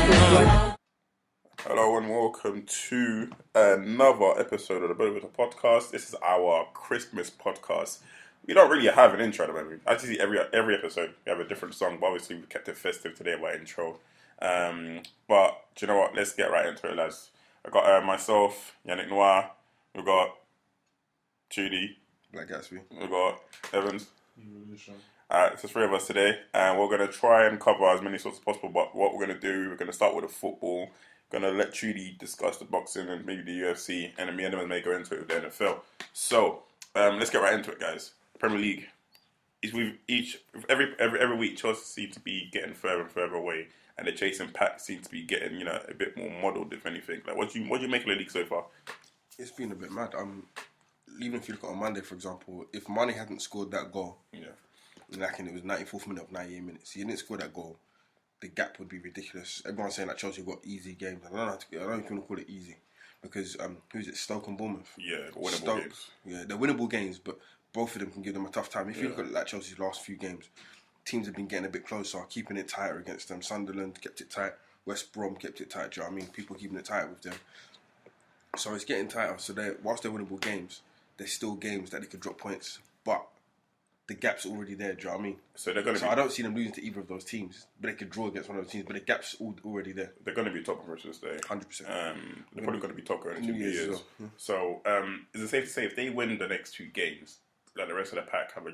Hello and welcome to another episode of the BTW podcast. This is our Christmas podcast. We don't really have an intro at the moment. Actually, every episode we have a different song, but obviously we kept it festive today by intro. But do you know what? Let's get right into it, lads. I got myself, Yannick Noir. We got Judy. Black Gatsby. We got Evans. It's the three of us today, and we're going to try and cover as many sorts as possible. But what we're going to do, we're going to start with the football. Going to let Trudy discuss the boxing and maybe the UFC, and then me and them may go into it with the NFL. So let's get right into it, guys. Premier League. Every week, Chelsea seem to be getting further and further away, and the chasing pack seems to be getting a bit more modelled, if anything. Like, what do you make of the league so far? It's been a bit mad. Even if you look at on Monday, for example, if Mane hadn't scored that goal, like it was 94th minute of 98 minutes, he didn't score that goal, the gap would be ridiculous. Everyone's saying that Chelsea got easy games. I don't even want to call it easy because who's it? Stoke and Bournemouth. Yeah, winnable games. Yeah, they're winnable games, but both of them can give them a tough time. If you look at like Chelsea's last few games, teams have been getting a bit closer, keeping it tighter against them. Sunderland kept it tight. West Brom kept it tight. Do you know what I mean? People keeping it tight with them. So it's getting tighter. So whilst they're winnable games, there's still games that they could drop points, but the gap's already there. Do you know what I mean? So they're going to. I don't see them losing to either of those teams, but they could draw against one of those teams. But the gap's already there. They're going to be top on Christmas Day. 100%. They're probably going to be top going into 2 years. Well. Yeah. So is it safe to say if they win the next 2 games, that the rest of the pack have a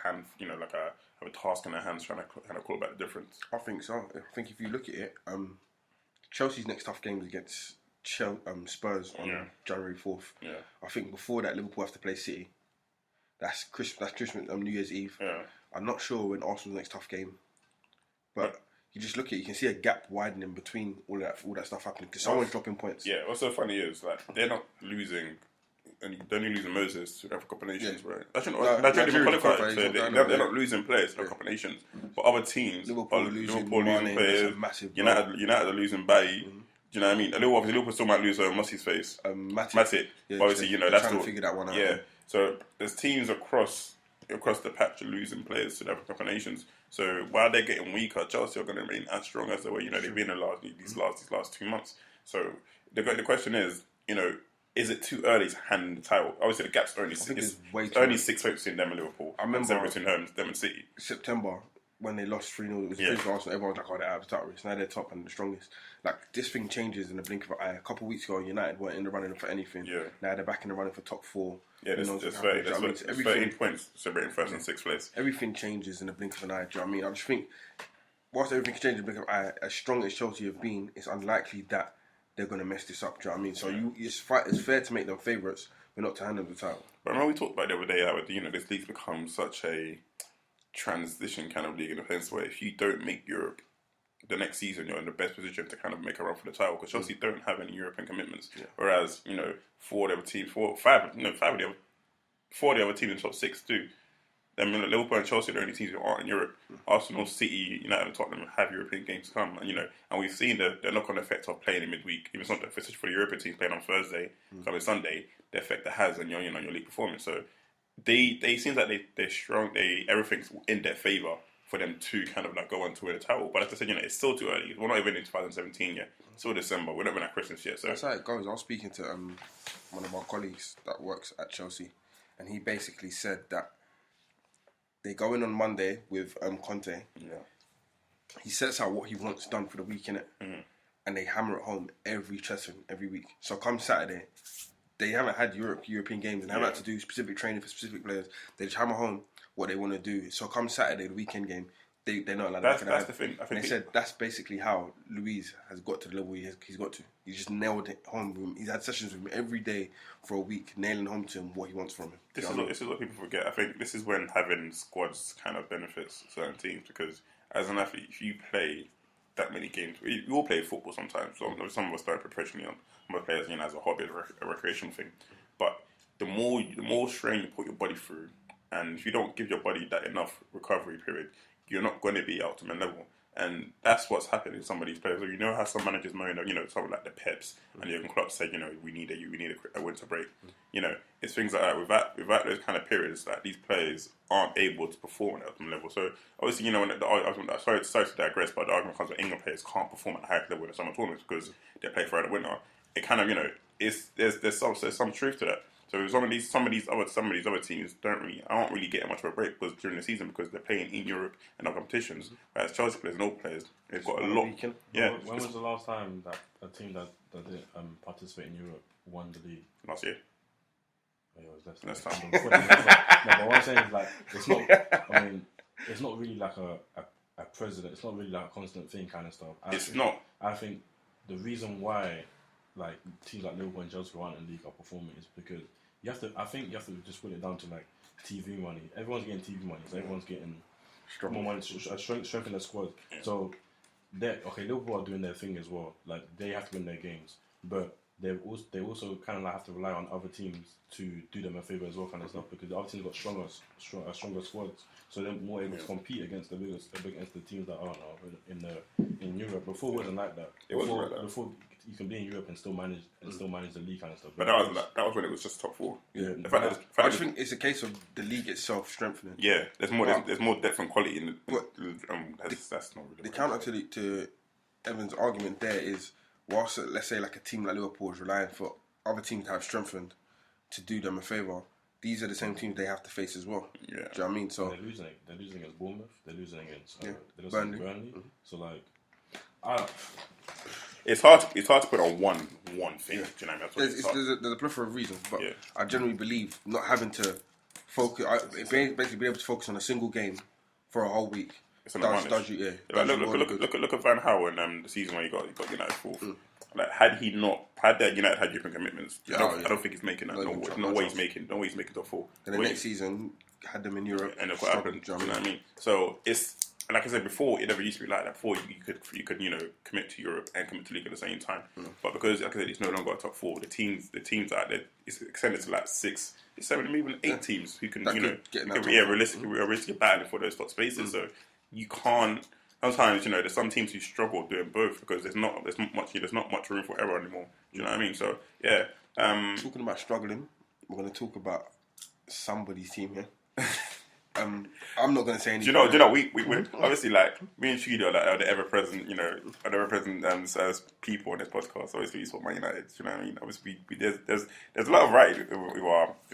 hand, have a task in their hands trying to kind of call back the difference? I think so. I think if you look at it, Chelsea's next tough game is against Spurs on January 4th. Yeah. I think before that, Liverpool have to play City. That's Christmas, New Year's Eve. Yeah. I'm not sure when Arsenal's next tough game, but you just look at it, you can see a gap widening between all that stuff happening because someone's dropping points. Yeah. What's so funny is they're not losing, and they're only losing Moses to Africa Cup of Nations, right? Actually, Nigeria qualified, so they're not losing players to the Cup of Nations, but other teams, Liverpool losing players, United are losing Bailly. Do you know what I mean? Liverpool still might lose Mossi's face. Matip. Yeah, obviously, that's trying to figure that one out. Yeah. So there's teams across the patch losing players to the African Cup of Nations. So while they're getting weaker, Chelsea are going to remain as strong as they were. They've been in these last 2 months. So the question is, is it too early to hand the title? Obviously, the gap's only 6 points between them and Liverpool. I remember 7 between them and City. September. When they lost 3-0, it was against Arsenal. Everyone's like, they're out of the title race. Now they're top and the strongest. Like, this thing changes in the blink of an eye. A couple of weeks ago, United weren't in the running for anything. Yeah. Now they're back in the running for top 4. Yeah, there's 13 points separating first and 6th place. Everything changes in the blink of an eye. Do you know what I mean? I just think, whilst everything changes in the blink of an eye, as strong as Chelsea have been, it's unlikely that they're going to mess this up. Do you know what I mean? So it's fair to make them favourites, but not to hand them the title. But remember we talked about the other day how this league's become such a transition kind of league in a sense where if you don't make Europe the next season, you're in the best position to kind of make a run for the title because Chelsea don't have any European commitments. Yeah. Whereas, 4 of the other teams in top 6 do. I mean, Liverpool and Chelsea are the only teams who aren't in Europe. Arsenal, City, United and Tottenham have European games to come. And we've seen the knock-on effect of playing in midweek, even especially for the European teams playing on Thursday, coming Sunday, the effect it has on your league performance. So they seem like they're strong. Everything's in their favour for them to kind of go on to win a title. But as I said, it's still too early. We're not even in 2017 yet. It's still December. We're not even at Christmas yet. So that's how it goes. I was speaking to one of our colleagues that works at Chelsea, and he basically said that they go in on Monday with Conte. Yeah. He sets out what he wants done for the week, innit? Mm-hmm. And they hammer it home every week. So come Saturday, they haven't had European games and haven't had to do specific training for specific players. They just hammer home what they want to do. So come Saturday, the weekend game, they're not allowed to. That's the thing. They said that's basically how Luis has got to the level he's got to. He just nailed it home with him. He's had sessions with him every day for a week, nailing home to him what he wants from him. This is what people forget. I think this is when having squads kind of benefits certain teams because as an athlete, if you play that many games, we all play football sometimes. So some of us play professionally, some of players as a hobby, a recreational thing. But the more strain you put your body through, and if you don't give your body that enough recovery period, you're not going to be optimum level. And that's what's happening in some of these players. So you know how some managers moan, someone like the Peps and Jurgen Klopp said, we need a winter break. It's things like that. Without those kind of periods, that these players aren't able to perform at the level. So obviously, sorry to digress, but the argument comes that England players can't perform at the highest level in the summer tournaments because they play throughout the winter. It kind of, there's some truth to that. So some of these other teams aren't really getting much of a break during the season because they're playing in Europe and other competitions. Whereas Chelsea players and all players, they've got a lot. Yeah. When was the last time that a team that did participate in Europe won the league? Last year. Oh, yeah, it was last time. No, but what I'm saying is it's not. I mean, it's not really like a president. It's not really like a constant thing kind of stuff. I think the reason why teams like Liverpool and Chelsea who aren't in the league are performing is because you have to just put it down to TV money. Everyone's getting TV money, so everyone's getting more money to strengthen their squad. Yeah. So Liverpool are doing their thing as well. They have to win their games, but they also kind of have to rely on other teams to do them a favour as well, kind of stuff, because the other teams got stronger squads, so they're more able to compete against the teams that are in Europe. Before it wasn't like that. Before you can be in Europe and still manage the league kind of stuff. But that was when it was just top four. Yeah. I just think it's a case of the league itself strengthening. Yeah, there's more depth and quality in that's not really. The counter to Evan's argument there is, whilst let's say like a team like Liverpool is relying for other teams to have strengthened to do them a favour, these are the same teams they have to face as well. Yeah. Do you know what I mean? So they're losing against Bournemouth. They're losing against Burnley. Mm-hmm. So it's hard to put on one thing. Yeah. Do you know what I mean? There's a plethora of reasons, but I generally believe not having to focus, basically being able to focus on a single game for a whole week. It's an advantage. Look at Van Gaal and the season where he got United fourth. Had United had different commitments, I don't think he's making that. No way he's making top four. And the next season had them in Europe, and look what happened. Do you know what I mean? So it's. And like I said before, it never used to be like that. Before you could commit to Europe and commit to league at the same time. But because, like I said, it's no longer a top four. The teams out there, it's extended to 6, 7, maybe even 8 teams who can realistically battling for those top spaces. So you can't. Sometimes there's some teams who struggle doing both because there's not much room for error anymore. Do you know what I mean? So yeah. Talking about struggling, we're going to talk about somebody's team here. I'm not going to say anything. Do you know? We obviously me and Chudo are the ever present, as people on this podcast. Obviously, we support Man United. Do you know what I mean? Obviously, there's a lot of right with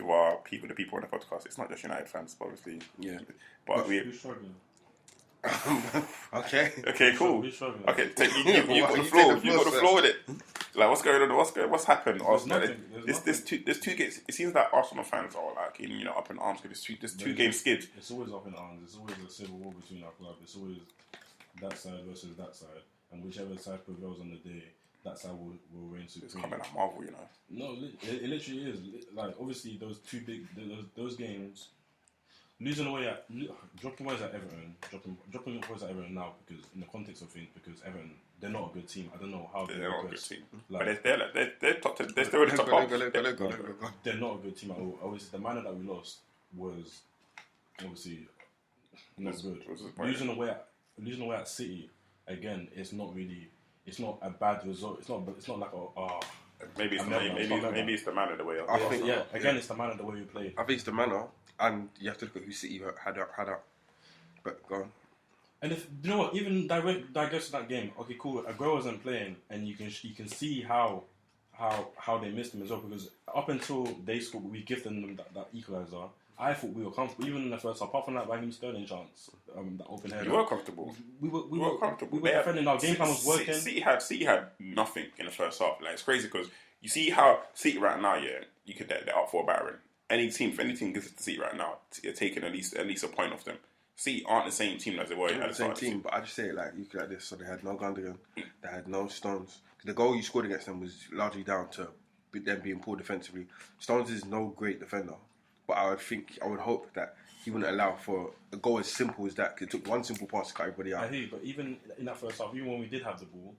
our people, the people on the podcast. It's not just United fans, obviously. Yeah, but we're struggling. Okay, cool. Okay, you got the floor. You got the floor with it. What's going on? What's happened? There's two games. It seems like Arsenal fans are up in arms because there's two game skid. It's always up in arms. It's always a civil war between our club. It's always that side versus that side, and whichever side prevails on the day, that side will reign supreme. It's coming like Marvel, No, it literally is. Obviously, those two big those games. Losing away dropping points at Everton, dropping points at Everton now because in the context of things, because Everton they're not a good team. I don't know how they're not a good team. But they're top. They're still in the top half. They're not a good team at all. Obviously, the manner that we lost was obviously not good. Losing away at City again, it's not a bad result. It's not like maybe it's the manner the way. It's the manner the way we played. I think it's the manner. And you have to look at who City had out. But go on. And if you know what, even digress to that game. Okay, cool. Aguero wasn't playing, and you can see how they missed him as well. Because up until they scored, we gifted them that equaliser. I thought we were comfortable, even in the first half. Apart from that Raheem Sterling chance, that open header. We were comfortable. We were comfortable. We were defending. Our game plan was working. City had nothing in the first half. It's crazy because you see how City right now. Yeah, they're up for a battering. If anything gets to City right now, you're taking at least a point off them. City aren't the same team as they were at the same team, but I just say it you could like this. So they had no Gundogan, they had no Stones. The goal you scored against them was largely down to them being poor defensively. Stones is no great defender, but I would hope that he wouldn't allow for a goal as simple as that. It took one simple pass to cut everybody out. I hear you, but even in that first half, even when we did have the ball,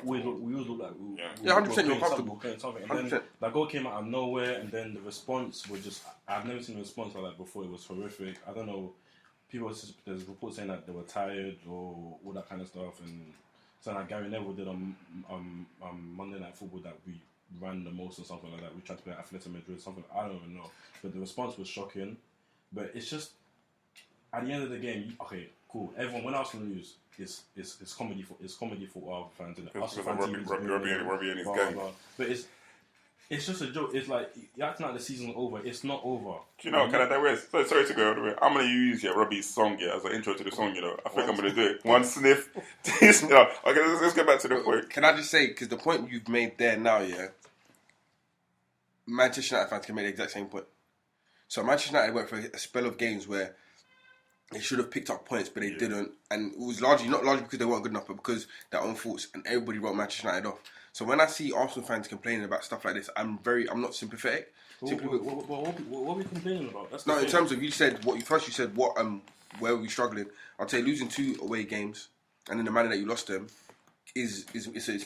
we always looked like we were 100% you're comfortable. Playing something. And then that goal came out of nowhere, and then the response was just... I've never seen a response like that before. It was horrific. I don't know there's reports saying that they were tired or all that kind of stuff, and something like Gary Neville did on Monday Night Football that we ran the most or something like that. We tried to play Atletico Madrid, something I don't even know, but the response was shocking. But it's just at the end of the game, okay, cool. Everyone, when Arsenal lose, it's comedy for our fans and Arsenal fans. Robbie and his gang. But it's just a joke. It's like you're acting like the season's over. It's not over. Do you know? Can I digress? Sorry to go all the way. I'm gonna use Robbie's song as an intro to the song. I think I'm gonna do it. One sniff. Okay, let's get back to the point. Can I just say, because the point you've made there now, Manchester United fans can make the exact same point. So Manchester United went for a spell of games where they should have picked up points, but they didn't, and it was not largely because they weren't good enough, but because their own faults, and everybody wrote Manchester United off. So when I see Arsenal fans complaining about stuff like this, I'm not sympathetic. What are we complaining about? In terms of you said where were we struggling? I'd say losing 2 away games, and in the manner that you lost them is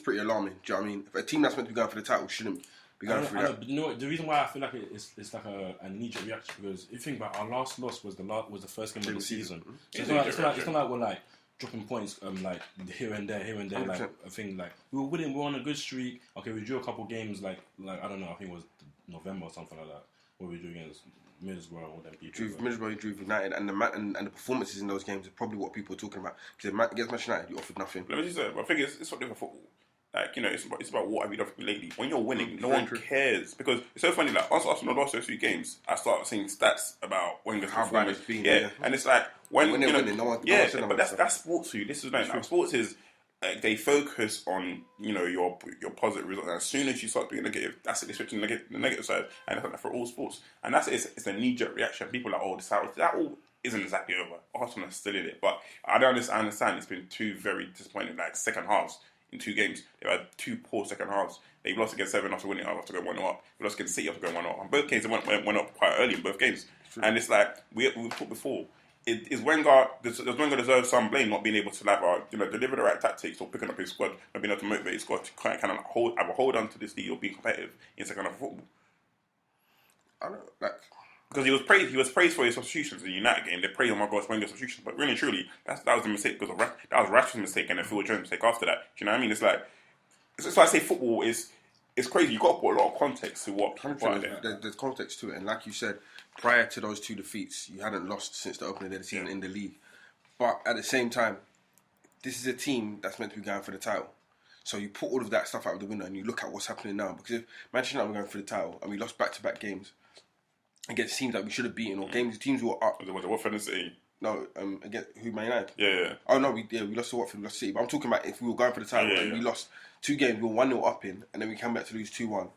pretty alarming. Do you know what I mean? If a team that's meant to be going for the title shouldn't be going for that. You know what, the reason why I feel like it's like a knee-jerk reaction, because if you think about it, our last loss was the first game of the season. So it's not like we're like dropping points like here and there 100%. Like a thing like we were winning, we're on a good streak. Okay, we drew a couple games like I don't know, I think it was November or something like that, where we drew against Middlesbrough and all them people. Middlesbrough, drew United, and the performances in those games are probably what people are talking about. Because against Manchester United, you offered nothing. Let me just say, I think it's not different football. Like, it's about what have you done for me lately. When you're winning, no one cares. Because it's so funny, like, once Arsenal lost those 2 games, I started seeing stats about Wenger's performance. And it's like, when they're winning, no one but that's sports for you. This is like sports is, they focus on, your positive result. And as soon as you start being negative, that's it, they switch to the negative side. And it's like that for all sports. And it's a knee-jerk reaction. People are like, that all isn't exactly over. Arsenal are still in it. But I understand it's been 2 very disappointing, like, second halves. In 2 games, they've had 2 poor second halves. They've lost against 7 after winning after going 1-0 up. They lost against City after going 1-0 up. On both games, they went up quite early in both games. And it's like we've talked before. Is Wenger? Does Wenger deserve some blame not being able to deliver the right tactics or picking up his squad, not being able to motivate his squad to kind of hold on to this league or be competitive in second half of football? I don't like. Because he was praised for his substitutions in the United game. They praised, oh my gosh, Wenger's substitutions. But really and truly, that was a mistake because that was Rashford's mistake and then Phil Jones' mistake after that. Do you know what I mean? It's like, it's why I say football is crazy. You've got to put a lot of context to what people are there. There's context to it. And like you said, prior to those 2 defeats, you hadn't lost since the opening of the season in the league. But at the same time, this is a team that's meant to be going for the title. So you put all of that stuff out of the window and you look at what's happening now. Because if Manchester United were going for the title and we lost back-to-back games, against teams that we should have beaten, or teams who were up. Was it Watford and City? No, against who? Man United. Yeah. Oh no, we lost to Watford, we lost to City. But I'm talking about if we were going for the title and we lost 2 games, we were 1-0 up in, and then we came back to lose 2-1.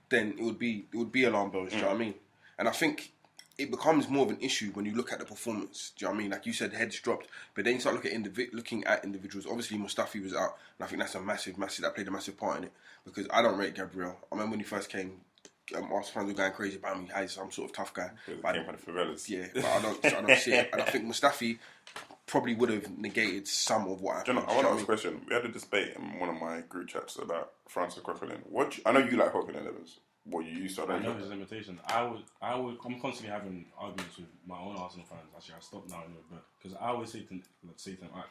Then it would be alarm bells. Do you know what I mean? And I think it becomes more of an issue when you look at the performance. Do you know what I mean? Like you said, heads dropped, but then you start looking at individuals. Obviously, Mustafi was out, and I think that's a massive. That played a massive part in it because I don't rate Gabriel. I remember when he first came. Arsenal fans were going crazy about him. He's some sort of tough guy. But came from the favelas. Yeah, but I don't see it. And I think Mustafi probably would have negated some of what happened. I want to ask a question. We had a debate in one of my group chats about Francis Coquelin. I know you like Coquelin, Evans. What you used to. I know his limitations. I'm constantly having arguments with my own Arsenal fans. Actually, I stopped now, because I always say to them,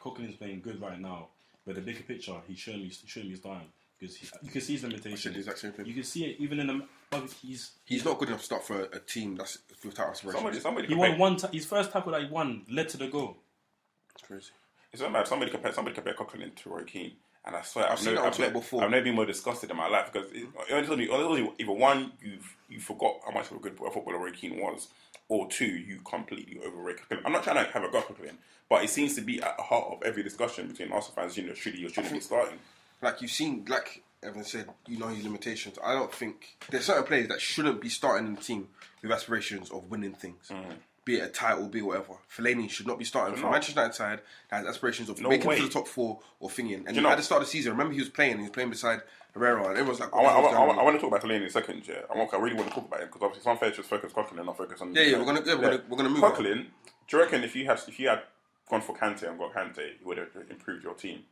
Coquelin's playing good right now, but the bigger picture, he's showing me he's dying. Because you can see his limitations. The exact same thing. You can see it even in the. He's not good enough to start for a team that's without aspirations. Somebody he won his first tackle that he won led to the goal. It's crazy. It's not bad. Somebody compared Coquelin to Roy Keane, and I swear I've never been more disgusted in my life because either one, you forgot how much of a good footballer Roy Keane was, or 2, you completely overrate Coquelin. I'm not trying to have a go at Coquelin, but it seems to be at the heart of every discussion between Arsenal fans. Should he or shouldn't be starting? Like you've seen, like Evan said, his limitations. I don't think there's certain players that shouldn't be starting in the team with aspirations of winning things, be it a title, be it whatever. Fellaini should not be starting for Manchester United side that has aspirations of making it to the top 4 or thinking. And at the start of the season, remember he was playing beside Herrera, and everyone's like, I want to talk about Fellaini in a second. Yeah, I really want to talk about him because obviously it's unfair to just focus Coquelin and not focus on. We're gonna move. Coquelin, do you reckon if you had gone for Kante and got Kante, it would have improved your team?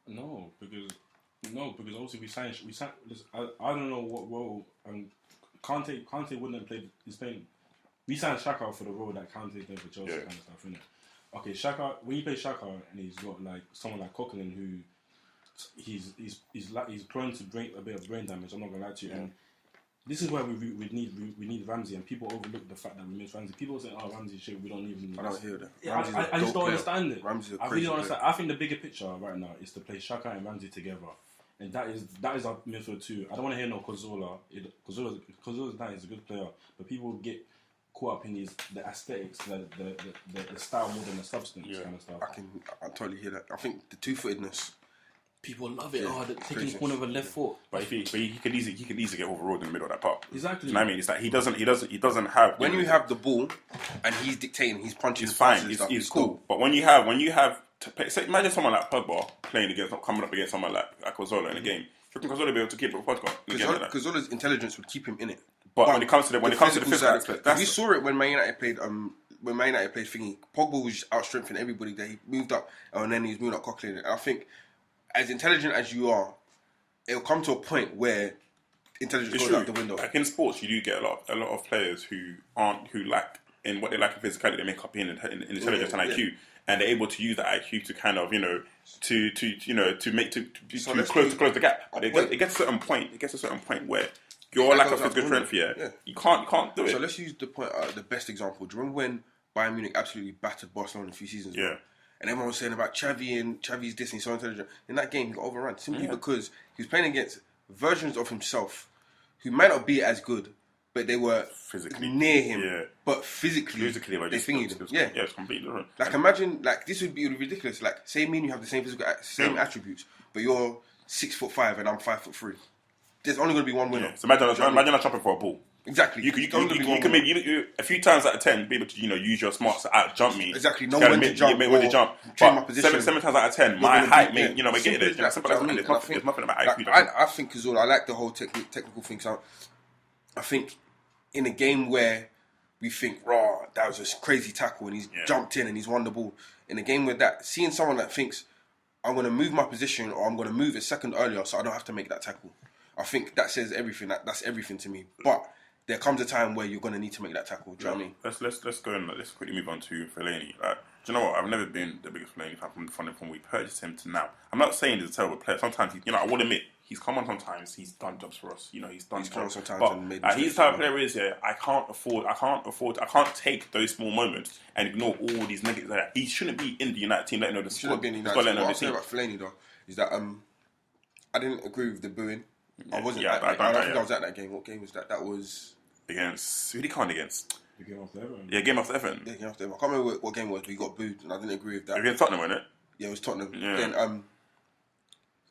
No, because obviously we signed. Listen, I don't know what role. Kante wouldn't have played. He's playing. We signed Xhaka for the role that Kante played for Chelsea, kind of stuff, innit? okay, Xhaka, when you play Xhaka and he's got like someone like Coquelin who he's prone to a bit of brain damage. I'm not gonna lie to you. And this is why we need Ramsey, and people overlook the fact that we miss Ramsey. People say, "Oh, Ramsey shit, we don't even." I don't hear that. Yeah, I just don't understand it. Ramsey's a I crazy really don't understand. player. I think the bigger picture right now is to play Xhaka and Ramsey together, and that is our midfield too. I don't want to hear no Cazorla. Cazorla's nice, he's a good player, but people get caught up in the aesthetics, the style more than the substance kind of stuff. I totally hear that. I think the two-footedness. People love it. Taking the corner of a left foot. But he could easily get overruled in the middle of that park. Exactly. You know what I mean? It's like he doesn't have. When you have the ball and he's dictating, he's punching. It's fine. It's cool. But when you have to play, say, imagine someone like Pogba coming up against someone like Cazorla in a game. You think Cazorla will be able to keep Pogba? Cazorla's intelligence would keep him in it. But when it comes to the physical aspect, you saw it when Man United played. When Man United played thingy, Pogba was outstrengthening everybody. That he moved up, and then he was moving up Coquelin. And I think, as intelligent as you are, it'll come to a point where intelligence goes out the window. Like in sports, you do get a lot of players who lack in what they lack in physicality, they make up in intelligence and IQ, and they're able to use that IQ to kind of to close the gap. But it gets a certain point. It gets a certain point where your lack of physical strength, you can't do it. So let's use the best example. Do you remember when Bayern Munich absolutely battered Barcelona a few seasons ago? And everyone was saying about Xavi and Xavi's this and he's so intelligent. In that game, he got overrun simply because he was playing against versions of himself who might not be as good, but they were physically near him. Yeah. But physically they thingied him. Yeah, it's completely different. Like imagine, like this would be ridiculous. Like say me and you have the same same attributes, but you're 6'5" and I'm 5'3". There's only going to be one winner. Yeah. So imagine I'm chopping for a ball. Exactly. You can maybe a few times out of 10 be able to use your smarts to out jump me. Exactly. Know when to jump. When to jump. Change my position. 7 times out of 10, my height may we're getting it. There's nothing about IQ. I think Cazorla, I like the whole technical thing. So I think in a game where we think, raw, that was a crazy tackle and he's jumped in and he's won the ball. In a game where seeing someone that thinks I'm going to move my position or I'm going to move a second earlier so I don't have to make that tackle. I think that says everything. That's everything to me. But there comes a time where you're going to need to make that tackle. Do you know what I mean? Let's go and let's quickly move on to Fellaini. Do you know what? I've never been the biggest Fellaini fan from we purchased him to now. I'm not saying he's a terrible player. Sometimes I will admit he's come on. Sometimes he's done jobs for us. He's done jobs. But he's the type of player is I can't take those small moments and ignore all these negatives like that. He shouldn't be in the United team. Letting know the squad. Shouldn't be in the United team. What I'll say about Fellaini though is that I didn't agree with the booing. I wasn't. I don't think I was at that game. What game was that? That was against. Who did he come against? The game after Everton. Yeah, game after Everton. Yeah, game after Everton. I can't remember what game it was, but he got booed, and I didn't agree with that. Against Tottenham, wasn't it? Yeah, it was Tottenham. Yeah. Then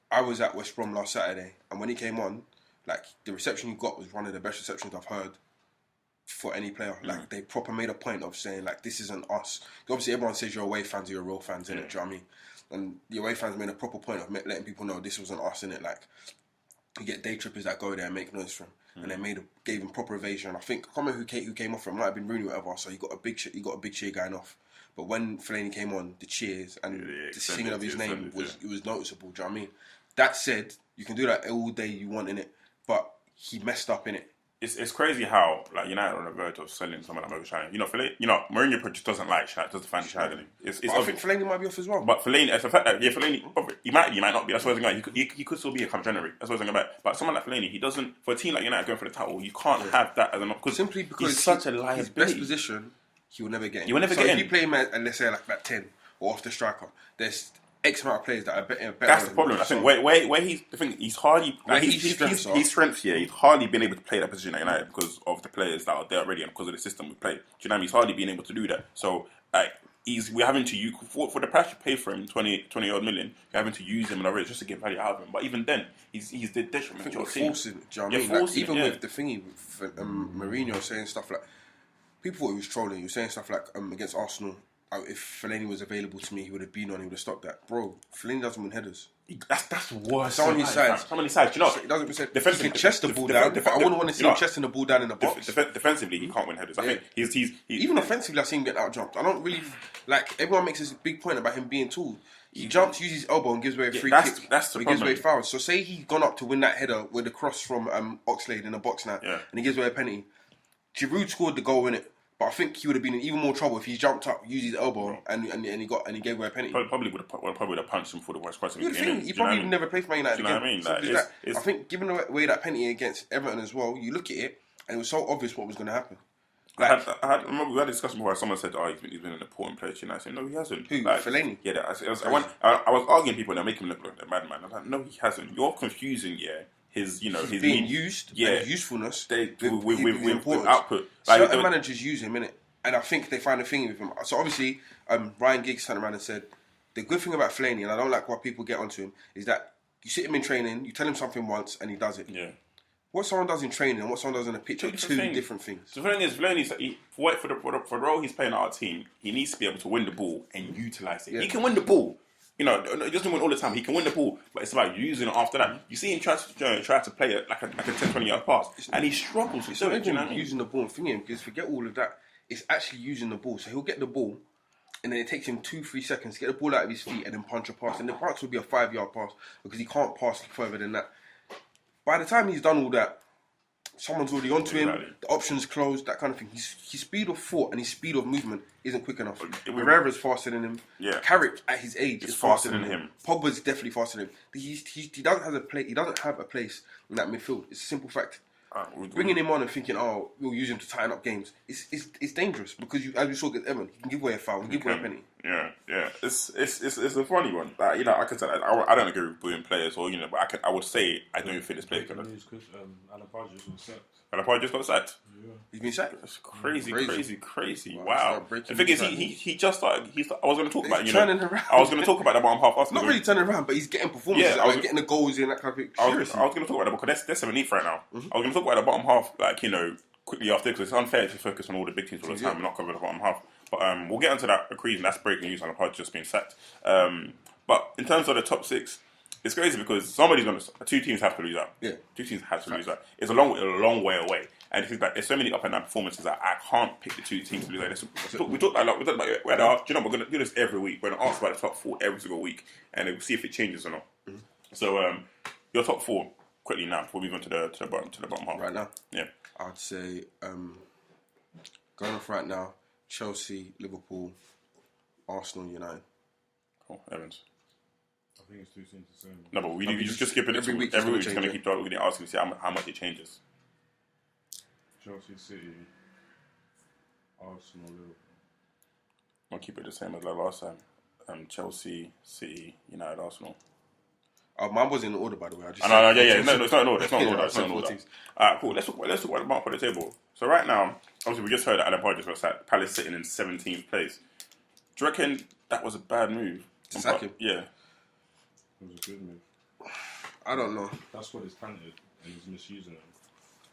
I was at West Brom last Saturday, and when he came on, like the reception he got was one of the best receptions I've heard for any player. Like they proper made a point of saying like this isn't us. Obviously, everyone says you're away fans, you're real fans, innit? Do you know what I mean? And the away fans made a proper point of letting people know this wasn't us, innit? Like. You get day trippers that go there and make noise for him, and they gave him proper ovation. I think I can't remember who came off for him. It might have been Rooney or whatever. So he got a big cheer going off. But when Fellaini came on, the cheers and the singing of his name was noticeable. Do you know what I mean? That said, you can do that all day you want in it, but he messed up in it. It's crazy how like United are on the verge of selling someone like Fellaini. Mourinho just doesn't like Shaq, doesn't find Shaq. I think Fellaini might be off as well. But Fellaini, it's the fact that Fellaini, he might not be. That's what I was going to go. He could still be come January. That's what I was going to go. But someone like Fellaini, he doesn't. For a team like United going for the title, you can't have that as an simply because he's such a liability. His best position, he will never get in. He will never get in. If you play him at, let's say like that 10 or off the striker, there's X amount of players that are better. That's the problem. I think where he's hardly his strength here. He's hardly been able to play that position at United because of the players that are there already and because of the system we play. Do you know what I mean? He's hardly been able to do that. So we're having to for the price you pay for him, 20 odd million. You're having to use him in a race just to get value out of him. But even then, he's the detriment to your team. Forcing, do you know what I mean? Even with the thingy, with Mourinho saying stuff like people thought he was trolling. He was saying stuff like against Arsenal. If Fellaini was available to me, he would have been on. He would have stopped that, bro. Fellaini doesn't win headers. That's worse. It's on his sides. How many sides? Do you know? He doesn't. Defensively, he can chest the ball down. I wouldn't want to see him chesting the ball down in the box. Defensively, he can't win headers. I think he's even offensively. I see him get out jumped. I don't really like. Everyone makes this big point about him being tall. He jumps, uses his elbow, and gives away a free kick. That's the problem. He gives away fouls. So say he's gone up to win that header with a cross from Oxlade in the box now, and he gives away a penalty. Giroud scored the goal in it. But I think he would have been in even more trouble if he jumped up, used his elbow, and he gave away a penalty. Probably would have punched him for the West Cross. He probably would never play for Man United again. You know what I mean? I think giving away that penalty against Everton as well, you look at it, and it was so obvious what was going to happen. I remember we had a discussion before. Someone said, he's been an important player. And I said, no, he hasn't. Who? Fellaini? Yeah, I was arguing people and they're making him look like a madman. I was like, no, he hasn't. You're confusing, his being used, and his usefulness with output. Certain managers use him, innit? And I think they find a thing with him. So obviously, Ryan Giggs turned around and said, the good thing about Fellaini, and I don't like why people get onto him, is that you sit him in training, you tell him something once, and he does it. Yeah. What someone does in training and what someone does on a pitch are two different things. So the thing is, Fellaini, for the role he's playing at our team, he needs to be able to win the ball and utilise it. Yeah. He can win the ball. He doesn't win all the time. He can win the ball, but it's about using it after that. You see him try to play it like a 10-20 yard pass, and he struggles to do it. You know what I mean? Using the ball and thinking, because forget all of that. It's actually using the ball. So he'll get the ball, and then it takes him 2-3 seconds to get the ball out of his feet and then punch a pass. And the pass will be a 5-yard pass because he can't pass further than that. By the time he's done all that, someone's already onto him, the option's closed, that kind of thing. His speed of thought and his speed of movement isn't quick enough. Herrera's faster than him. Yeah. Carrick, at his age, is faster than him. Pogba's Pogba's definitely faster than him. He doesn't have a place in that midfield. It's a simple fact. Bringing him on and thinking, we'll use him to tighten up games, it's dangerous because as we saw against Everton, he can give away a foul, he can give away a penalty. Yeah. It's a funny one. Like I can say, I don't agree with booing players, or but I would say I don't think this player is gonna. Alan Pardew just got sacked. Alan Pardew just got sacked. Yeah. He's been sacked. That's crazy. Wow. The thing is, he just started. I was going to talk about turning around. I was going to talk about the bottom half after. Not really turning around, but he's getting performances. Yeah, getting the goals in that kind of thing. I was going to talk about that because they're 7th right now. Mm-hmm. I was going to talk about the bottom half, quickly after, because it's unfair to focus on all the big teams all the time and not cover the bottom half. But we'll get into that reason. That's breaking news on the pod just being sacked. But in terms of the top 6, it's crazy because two teams have to lose out. Yeah, 2 teams have to lose out. It's a long way away. And it's like there's so many up and down performances that I can't pick the 2 teams to lose out. We talked about it. We're going to do this every week. We're going to ask about the top 4 every single week, and we'll see if it changes or not. Mm-hmm. So your top 4 quickly now before we move on to the bottom half. Right now, yeah, I'd say going off right now: Chelsea, Liverpool, Arsenal, United. Cool, Evans. I think it's too soon to say. No, but we just skip it every week. Every week, we're going to keep talking. We're going to ask you to see how much it changes. Chelsea, City, Arsenal, Liverpool. I'll keep it the same as like last time. Chelsea, City, United, Arsenal. Mine was in order, by the way. No, it's not in order. It's not in order. Alright, cool. Let's talk about the mark for the table. So right now, obviously, we just heard that Alan Pardew just got sacked. Palace sitting in 17th place. Do you reckon that was a bad move? To sack him? Yeah. It was a good move. I don't know. That's what he's talented, and he's misusing it.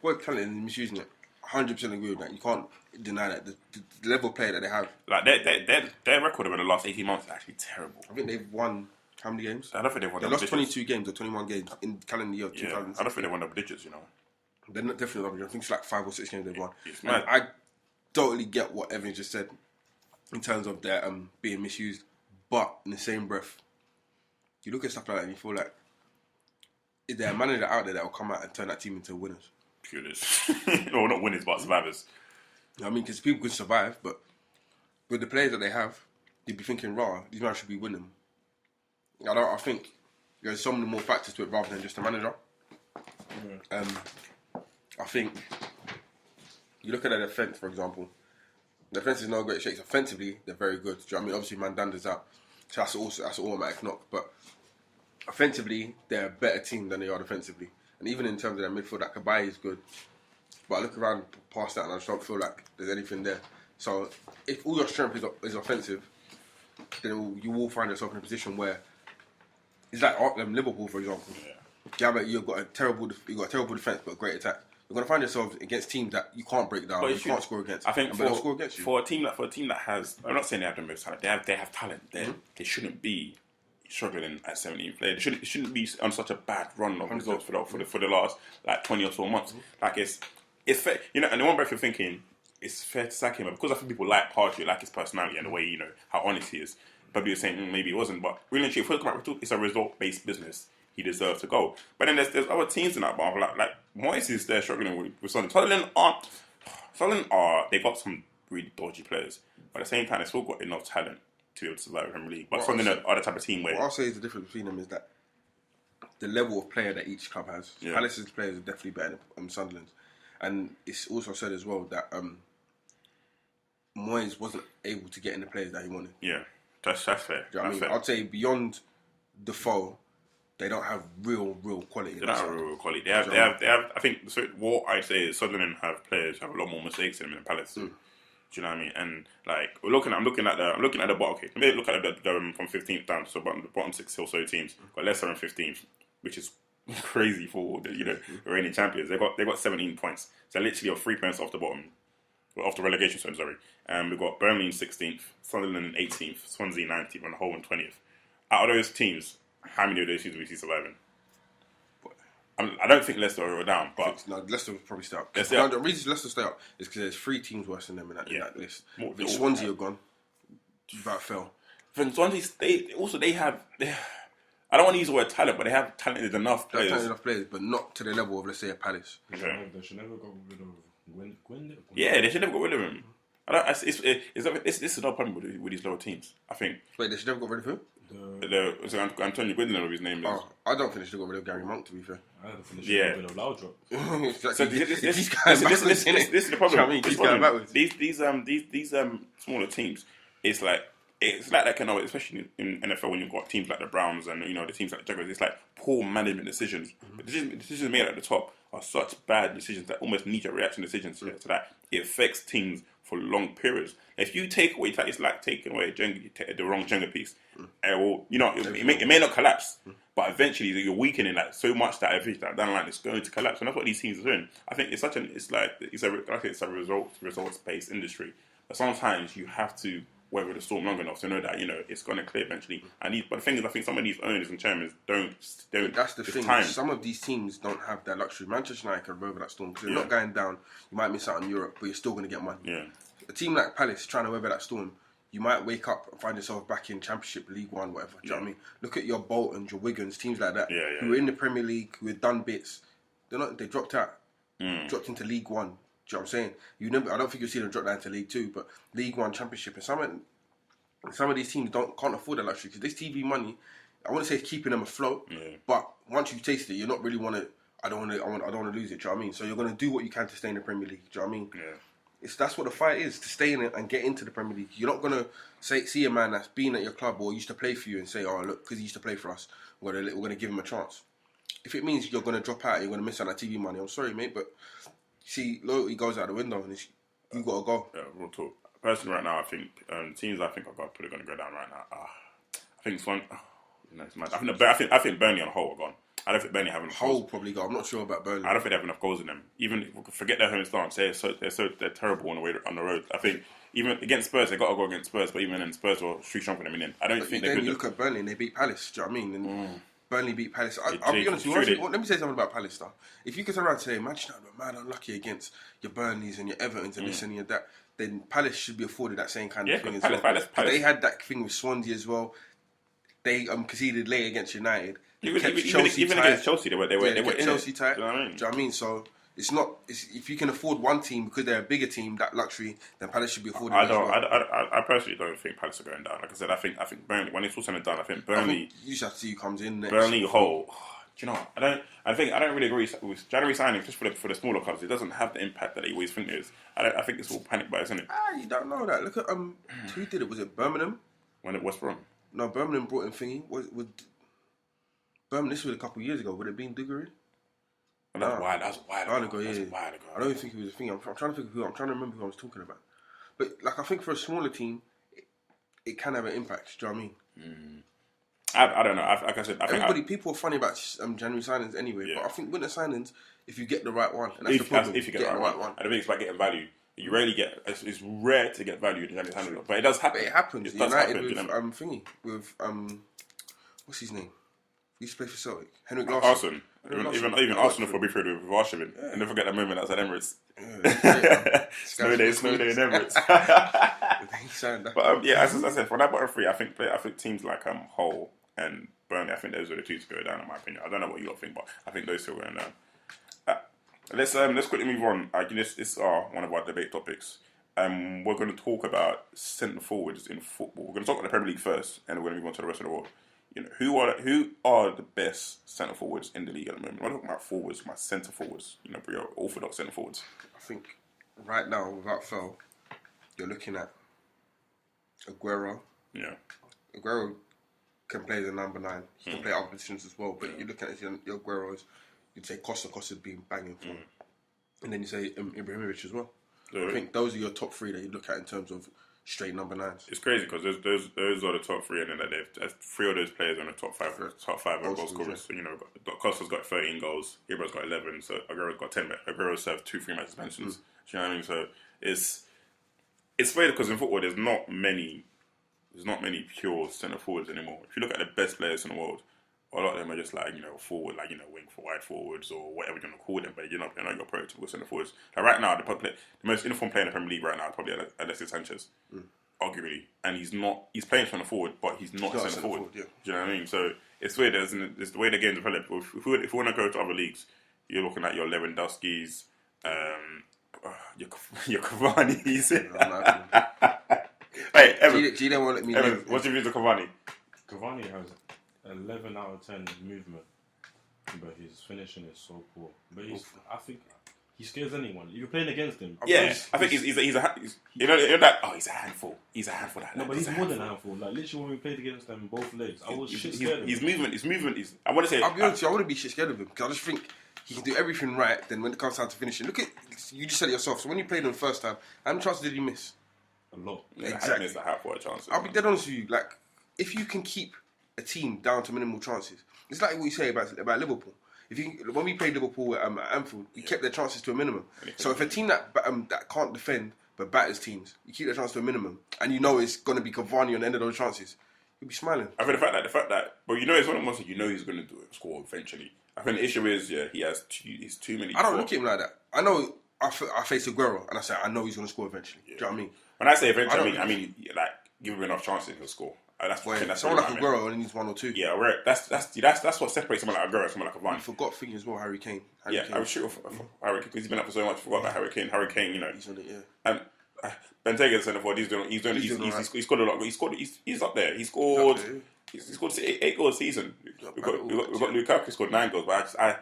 Well, talented and misusing it. 100% agree with that. You can't deny that. The level of play that they have. Like their record over the last 18 months is actually terrible. I think they've won how many games? I don't think they've won. They lost 22 games or 21 games in calendar year 2000. Yeah, I don't think they won double digits. They're not definitely double digits. I think it's like 5 or 6 games they've won. It's mad. I totally get what Evans just said in terms of their being misused, but in the same breath, you look at stuff like that and you feel like, is there a manager out there that will come out and turn that team into winners? Or not winners, but survivors. I mean, because people could survive, but with the players that they have, you'd be thinking, these guys should be winning. I think there's so many more factors to it rather than just the manager. Yeah. I think you look at their defence, for example. The defence is no great shakes. Offensively, they're very good. Do you know what I mean? Obviously, Mandanda's out, so that's an automatic knock. But offensively, they're a better team than they are defensively. And even in terms of their midfield, that Kabay is good. But I look around past that and I just don't feel like there's anything there. So if all your strength is offensive, then you will find yourself in a position where it's like Liverpool, for example. Yeah. You've got a terrible defence but a great attack. You're going to find yourselves against teams that you can't break down, you can't score against. I think they'll score against you. For a team that has, I'm not saying they have the most talent. They have talent. They shouldn't be struggling at 17th place. It shouldn't be on such a bad run of results for the last 20 or so months. Like it's fair, and in one breath you're thinking it's fair to sack him, but because I think people like Pardew, like his personality and the way how honest he is. Probably you're saying maybe it wasn't, but really, if we look at it's a result-based business. He deserves to go. But then there's other teams in that bar. Like Moyes is there struggling with something. Sunderland are they've got some really dodgy players. But at the same time, they've still got enough talent to be able to survive the Premier League. But Sunderland are the type of team where... What I'll say is the difference between them is that the level of player that each club has. Yeah. Palace's players are definitely better than Sunderland's. And it's also said as well that Moyes wasn't able to get in the players that he wanted. Yeah, that's fair. Do you know what I mean? Fair. I'd say beyond Defoe, they don't have real quality. They don't have real quality. They have. I think so. What I say is Sunderland have players who have a lot more mistakes in them than Palace. Do you know what I mean? And like I'm looking at the bottom. Okay, let me look at the from 15th down. So the bottom 6 or so teams got Leicester in 15th, which is crazy for the reigning champions. They got 17 points. So literally are 3 points off the bottom. Off the relegation zone, sorry. We've got Burnley in 16th, Sunderland in 18th, Swansea 19th, and Hull in 20th. Out of those teams, how many of those teams do we see surviving? I don't think Leicester are down, but... No, Leicester will probably stay up. The reason Leicester stay up is because there's 3 teams worse than them in that list. Swansea are gone. That fell. From Swansea, they have... I don't want to use the word talent, but they have talented enough players. But not to the level of, let's say, a Palace. Okay. They should never go rid of Gwyn. Yeah, they should never got rid of him. This is no problem with these lower teams, I think. Wait, they should never got rid of who? Antonio Gwendolyn, or his name is. Oh, I don't think they should have got rid of Gary Monk, to be fair. I don't think they should have got rid of Loudrop. So this is the problem. These smaller teams, it's like that kind of, especially in NFL when you've got teams like the Browns and the teams like the Jaguars, it's like poor management decisions. The decisions made at the top are such bad decisions that almost knee-jerk reaction decisions so that it affects teams for long periods. If you take away that, it's like taking away the wrong Jenga piece. It may not collapse, but eventually you're weakening that so much that eventually down the line it's going to collapse. And that's what these teams are doing. I think it's a results-based industry. But sometimes you have to weather the storm long enough to know that it's going to clear eventually. But the thing is, I think some of these owners and chairmen don't. That's the thing. Time. Some of these teams don't have that luxury. Manchester United can weather that storm because they're not going down. You might miss out on Europe, but you're still going to get money. Yeah. A team like Palace trying to weather that storm, you might wake up and find yourself back in Championship, League One, whatever. Do you know what I mean? Look at your Boltons, your Wigans, teams like that who are in the Premier League, who have done bits. They dropped out, dropped into League One. Do you know what I'm saying? I don't think you'll see them drop down to League Two, but League One, Championship, and some of these teams can't afford that luxury because this TV money, I wouldn't say it's keeping them afloat, but once you taste it, you're not really I don't want to lose it. Do you know what I mean? So you're going to do what you can to stay in the Premier League. Do you know what I mean? Yeah. That's what the fight is, to stay in it and get into the Premier League. You're not going to see a man that's been at your club or used to play for you and say, oh, look, because he used to play for us, we're going to give him a chance. If it means you're going to drop out, you're going to miss out on that TV money, I'm sorry, mate, but see, loyalty goes out the window and you got to go. Yeah, we'll talk. Personally, right now, I think teams I think are probably going to go down right now. I think Swan. I think Burnley on Hull are gone. I don't think Burnley have enough Hull probably go. I'm not sure about Burnley. I don't think they have enough goals in them. Even forget their home stance, they're terrible on the road. I think even against Spurs, they got to go against Spurs, but even then Spurs were street strong for them in. I don't think they could. You look at Burnley and they beat Palace. Do you know what I mean? And Burnley beat Palace. I'll be honest with you. Let me say something about Palace stuff. If you could turn around today, Manchester United were mad unlucky against your Burnleys and your Evertons and this and your that, then Palace should be afforded that same kind of thing as well. Palace. They had that thing with Swansea as well. They conceded late against United. Even against Chelsea, they were Chelsea tight. Do you know what I mean? Do you know what I mean? So it's not. If you can afford one team because they're a bigger team, that luxury, then Palace should be afforded. I personally don't think Palace are going down. Like I said, I think Burnley. When it's all said and done, I think Burnley. You just have to see who comes in next. Burnley, Hull. Do you know? I don't really agree with January signing just for the smaller clubs. It doesn't have the impact that they always think it is. I think it's all panic buys, isn't it? You don't know that. Look at who did it? Was it Birmingham? When it was from? No, Birmingham brought in thingy. Would Birmingham? This was a couple of years ago. Would it have been Diggory? That's wild. That's wild ago. I don't think it was a thing. I'm trying to think of who. I'm trying to remember who I was talking about. But like, I think for a smaller team, it can have an impact. Do you know what I mean? I don't know. Like I said, people are funny about January signings anyway. But I think winter signings, if you get the right one, and that's the problem. If you get the right one, I don't think it's about getting value. You rarely get. It's rare to get value in January signings, but it does happen. But it happens. It United happen, with what's his name? He used to play for Celtic. Henrik Larsson. Even Arsenal for a brief period with Arshavin. Yeah. And never forget that moment outside Emirates. Yeah, snow day in Emirates. But as I said, for that bottom three, I think teams like Hull and Burnley, I think those are the two to go down in my opinion. I don't know what you lot think, but I think those two are going down. Let's quickly move on. This is one of our debate topics. we're going to talk about centre forwards in football. We're going to talk about the Premier League first, and we're going to move on to the rest of the world. You know, who are the best centre forwards in the league at the moment? I'm not talking about forwards, my centre forwards. You know, your orthodox centre forwards. I think right now, without fail, you're looking at Aguero. Yeah. Aguero can play the number 9. He can play other positions as well. But you're looking at your Aguero's. You'd say Costa's been banging for. And then you say Ibrahimovic as well. I think those are your top 3 that you look at in terms of straight number 9s. It's crazy because those are the top 3, and then there's 3 of those players on the top 5 goal scorers. So, you know, Costa's got 13 goals, Ibra's got 11, so Aguero's got 10. Aguero's served 2 free match suspensions. Do you know what I mean? So it's weird because in football there's not many pure centre forwards anymore. If you look at the best players in the world, a lot of them are just like, you know, forward, like, you know, wing for wide forwards or whatever you want to call them, but you're not your prototypical centre forwards. Like right now, the most informed player in the Premier League right now is probably Alexis Sanchez, arguably, and he's playing centre forward, but he's not a centre forward. Yeah. Do you know what I mean? So it's weird, isn't it? It's the way the game's developed. If we want to go to other leagues, you're looking at your Lewandowskis, your Cavani's. Hey, Evan, Gino won't let me Evan, what's your views of Cavani? Cavani has 11 out of 10 movement, but his finishing is so poor. But I think he scares anyone. You're playing against him. Yeah, I think he's a handful. He's a handful. No, but he's more than a handful. Like literally, when we played against them both legs, I was shit scared of him. His movement is. I want to say. I'll be honest, I wouldn't be shit scared of him because I just think he can do everything right. Then when it comes down to finishing, look at you just said it yourself. So when you played him the first time, how many chances did he miss? A lot. Yeah, exactly. I missed a half worth chances. I'll be dead honest with you. Like, if you can keep a team down to minimal chances, it's like what you say about Liverpool. When we played Liverpool at Anfield, we kept their chances to a minimum. So if a team that can't defend but batters teams, you keep their chances to a minimum, and you know it's going to be Cavani on the end of those chances, you'll be smiling. I think the fact that, but you know, it's one of the ones you know he's going to do it, score eventually. I think the issue is, he's too many. I don't look at him like that. I know I face Aguero, and I say I know he's going to score eventually. Yeah. Do you know what I mean? When I say eventually, I mean like give him enough chances he'll score. That's someone like Aguero only needs 1 or 2. Yeah, right. That's what separates someone like Aguero and someone like Cavani. You forgot thinking as well, Harry Kane. I was sure Harry Kane because he's been up for so much. Forgot about Harry Kane. Harry Kane, you know, he's on it. Yeah. And Bentega's centre forward. He's scored a lot. He's up there. He scored 8 goals a season. We've got Lukaku scored 9 goals, but I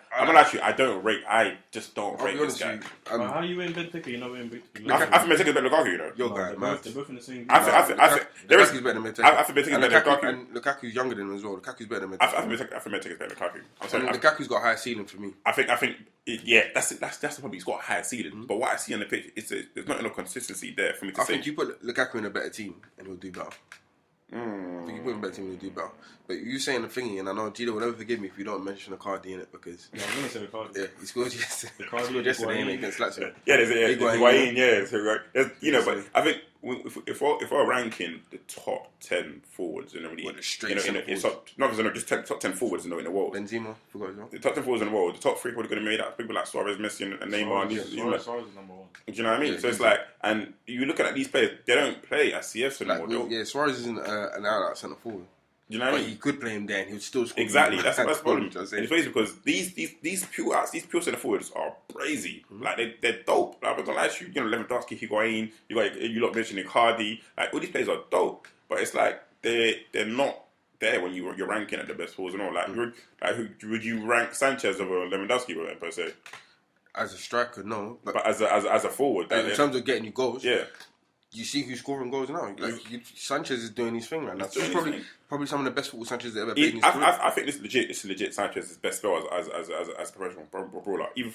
just don't rate this guy. How are you in Benteke? You're not in Benteke. I think Benteke's better than Lukaku, you know. Your guy, man. They're both in the same. Lukaku's better than Benteke. I think Benteke's better than Lukaku. And Lukaku's younger than him as well. Lukaku's better than Benteke. I think Benteke's better than Lukaku. Lukaku's got a higher ceiling for me. I think that's the problem. He's got a higher ceiling, but what I see on the pitch, there's not enough consistency there for me to say. I think you put Lukaku in a better team and he'll do better. I think you put him in a better team and he'll do better. But you saying the thingy, and I know Gino will never forgive me if you don't mention Icardi in it because. Yeah, I'm gonna say Icardi. Yeah, he scored yesterday against Lazio. There's Higuain, you know, but I think if we're ranking the top 10 forwards in the league, just top 10 forwards in the world. Benzema, forgot as well. The top 10 forwards in the world, the top 3 probably going to be made up people like Suarez, Messi, and Neymar. Suarez is number 1. Do you know what I mean? Yeah, so it's like, and you look at these players, they don't play as CFs anymore. Suarez isn't an out centre forward. You know what I mean? He could play him there and he would still score. Exactly, that's the problem. It's crazy because these pure centre forwards are crazy. Like they're dope. Like we're gonna lie to you, Lewandowski, Higuain, you lot mentioning Icardi. Like all these players are dope, but it's like they're not there when you're ranking at the best forwards and all. Like would you rank Sanchez over Lewandowski per se? As a striker, no. But as a forward, in terms of getting you goals, yeah. You see who's scoring goals now. Sanchez is doing his thing right now. It's probably some of the best football Sanchez has ever played in his career. I think this legit Sanchez's best spell as a professional brawler. Even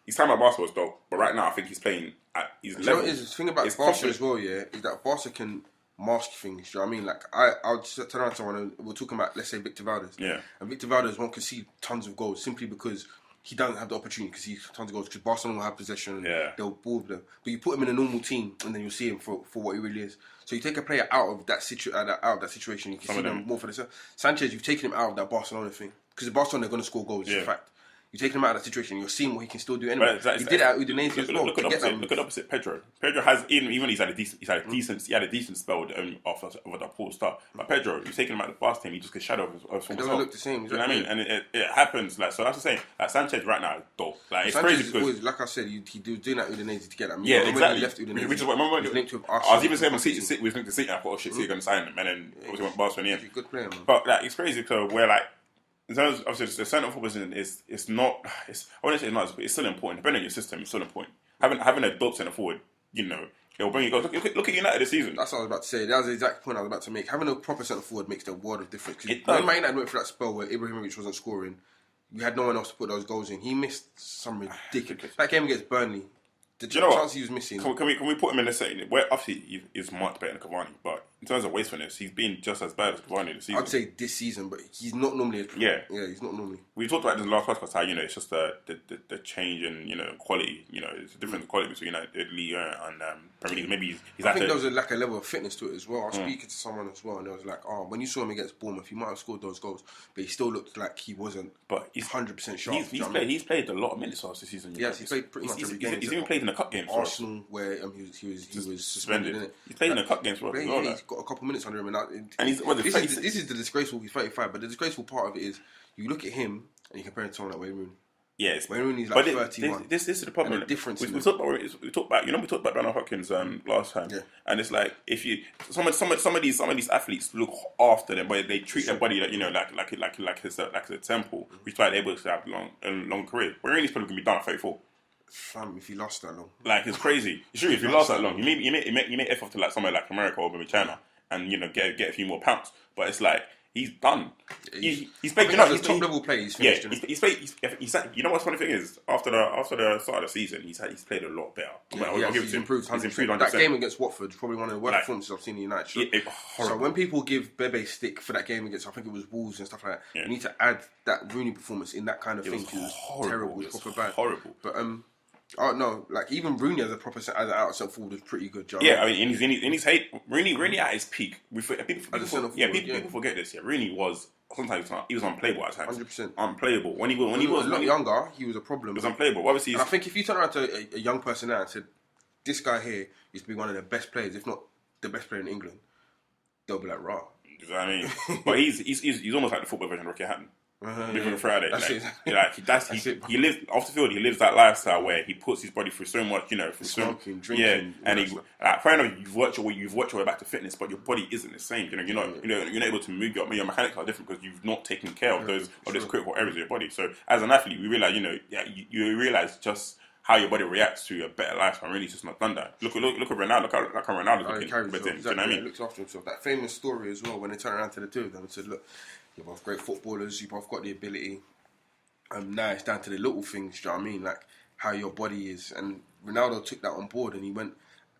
his time at Barca was dope, but right now I think he's playing at his level. The thing about Barca as well, is that Barca can mask things. Do you know what I mean? Like I'll just turn around to someone and we're talking about, let's say, Victor Valdez. Yeah. And Victor Valdez won't concede tons of goals simply because he doesn't have the opportunity because he tons of goals because Barcelona will have possession and they'll ball with them. But you put him in a normal team and then you'll see him for what he really is. So you take a player out of that situation, you can see them more for themselves. Sanchez, you've taken him out of that Barcelona thing because Barcelona are going to score goals. It's a fact. You're taking him out of that situation. You're seeing what he can still do anyway. He did it at Udinese as well. Look at opposite Pedro. Pedro has even he's had a decent spell after the poor start. But Pedro, you're taking him out of the fast team. He just gets shadowed of It doesn't look the same. You know what I mean? And it happens. Like, so that's the same. Like Sanchez right now is dope. Like, it's crazy because always, like I said, he was doing that Udinese to get that. Yeah, exactly. When he left Udinese, which is what remember. Linked with I was even saying when City was linked to City, I thought, oh shit, City going to sign him, and then obviously went Barcelona in the end. He's a good player, man. But like, it's crazy because where like. In terms of obviously the centre forward position it's not. I wouldn't say it's not, but it's still important. Depending on your system, it's still important. Having a dope centre forward, you know, it'll bring you goals. Look at United this season. That's what I was about to say. That was the exact point I was about to make. Having a proper centre forward makes the world of difference. When Man United went through that spell where Ibrahimovic wasn't scoring, we had no one else to put those goals in. He missed some ridiculous. That game against Burnley. The chance he was missing. Can we put him in the setting where obviously he's much better than Cavani, but in terms of wastefulness, he's been just as bad as Cavani this season. I'd say this season, but he's not normally. He's not normally. We talked about this in the last podcast how it's just the change in quality. It's a different quality between Ligue 1 and Premier League. Maybe he's. I think there was a level of fitness to it as well. I was speaking to someone as well, and they was like, "Oh, when you saw him against Bournemouth, he might have scored those goals, but he still looked like he wasn't. But he's 100% sharp. He's played a lot of minutes last season. Yes, he played pretty much every game. He's even played in the cup games. Arsenal, where he was suspended. Innit? He's played in the cup games for us. He's got a couple minutes under him, and he's this is the disgraceful. He's 35, but the disgraceful part of it is you look at him and you compare him to someone like Wayne Rooney. Yes, Wayne Rooney's like 31. This is the problem. The difference. We talked about Bernard Hopkins last time, and it's like if you some of these athletes look after them, but they treat their body like it's a temple, which is why they're able to have a long career. Wayne Rooney's probably gonna be done at 34. Fam, if he lost that long, like it's crazy. Sure, if you last that long, you may effort to like somewhere like America or maybe China, and get a few more pounds. But it's like he's done. He's played. He's top level player. He's finished. Yeah, he's played. You know what's funny thing is after the start of the season, he's played a lot better. He's improved. He's improved. That game against Watford is probably one of the worst performances I've seen in United. So when people give Bebe stick for that game against, I think it was Wolves and stuff like that, you need to add that Rooney performance in that kind of thing. It was terrible. It was proper bad. Horrible. But oh no! Like even Rooney as an out centre forward was pretty good. I mean, in his hate, Rooney at his peak. People forget this. Yeah, Rooney was sometimes he was unplayable at times. 100% unplayable. When he was a lot younger, he was a problem. He was unplayable. Obviously, and I think if you turn around to a young person now and said, "This guy here used to be one of the best players, if not the best player in England," they'll be like, "Raw." You know what I mean? But he's almost like the football version of Rocky Hatton. Different Friday. He lives off the field. He lives that lifestyle where he puts his body through so much, for smoking, drinking. And fair enough. You've worked your way back to fitness, but your body isn't the same. You're not able to move. Your mechanics are different because you've not taken care of those critical areas of your body. So as an athlete, we realize, you realize just how your body reacts to a better lifestyle. Really, just not done that. Look at Ronaldo. Look how Ronaldo's looking. Exactly. You know what I mean? He looks after himself. That famous story as well when they turned around to the two of them and said, "Look, you're both great footballers. You both got the ability. Now it's down to the little things. Do you know what I mean? Like how your body is." And Ronaldo took that on board, and he went.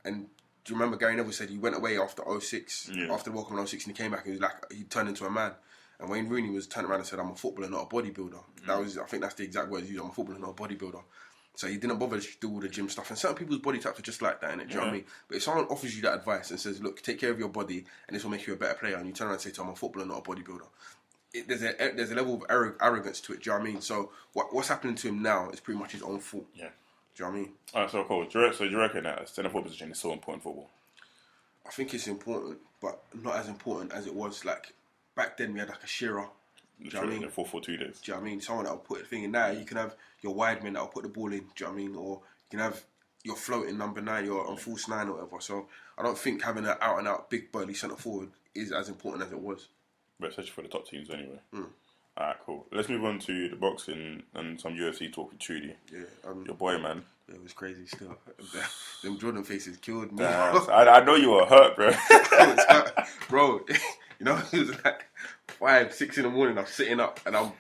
And do you remember Gary Neville said he went away after 06, after the World Cup in 06, and he came back and he turned into a man. And Wayne Rooney was turned around and said, "I'm a footballer, not a bodybuilder." I think that's the exact words used. "I'm a footballer, not a bodybuilder." So he didn't bother to do all the gym stuff. And certain people's body types are just like that, innit? Do you know what I mean? But if someone offers you that advice and says, "Look, take care of your body, and this will make you a better player," and you turn around and say, "I'm a footballer, not a bodybuilder," there's a level of arrogance to it. Do you know what I mean? So what's happening to him now is pretty much his own fault. Yeah. Do you know what I mean? Alright, so cool. So do you reckon that centre forward position is so important in football? I think it's important, but not as important as it was. Like back then, we had like a Shearer. Do you know what I mean? 4-4-2 days. Do you know what I mean? Someone that will put the thing in there. You can have your wide man that will put the ball in. Do you know what I mean? Or you can have your floating number 9, your on false 9 or whatever. So I don't think having an out and out big burly centre forward is as important as it was. But especially for the top teams anyway. Alright, cool. Let's move on to the boxing and some UFC talk with Trudy. Yeah. Your boy, man. It was crazy still. Them Jordan faces killed me. I know you were hurt, bro. Bro, it was like 5, 6 in the morning. I'm sitting up and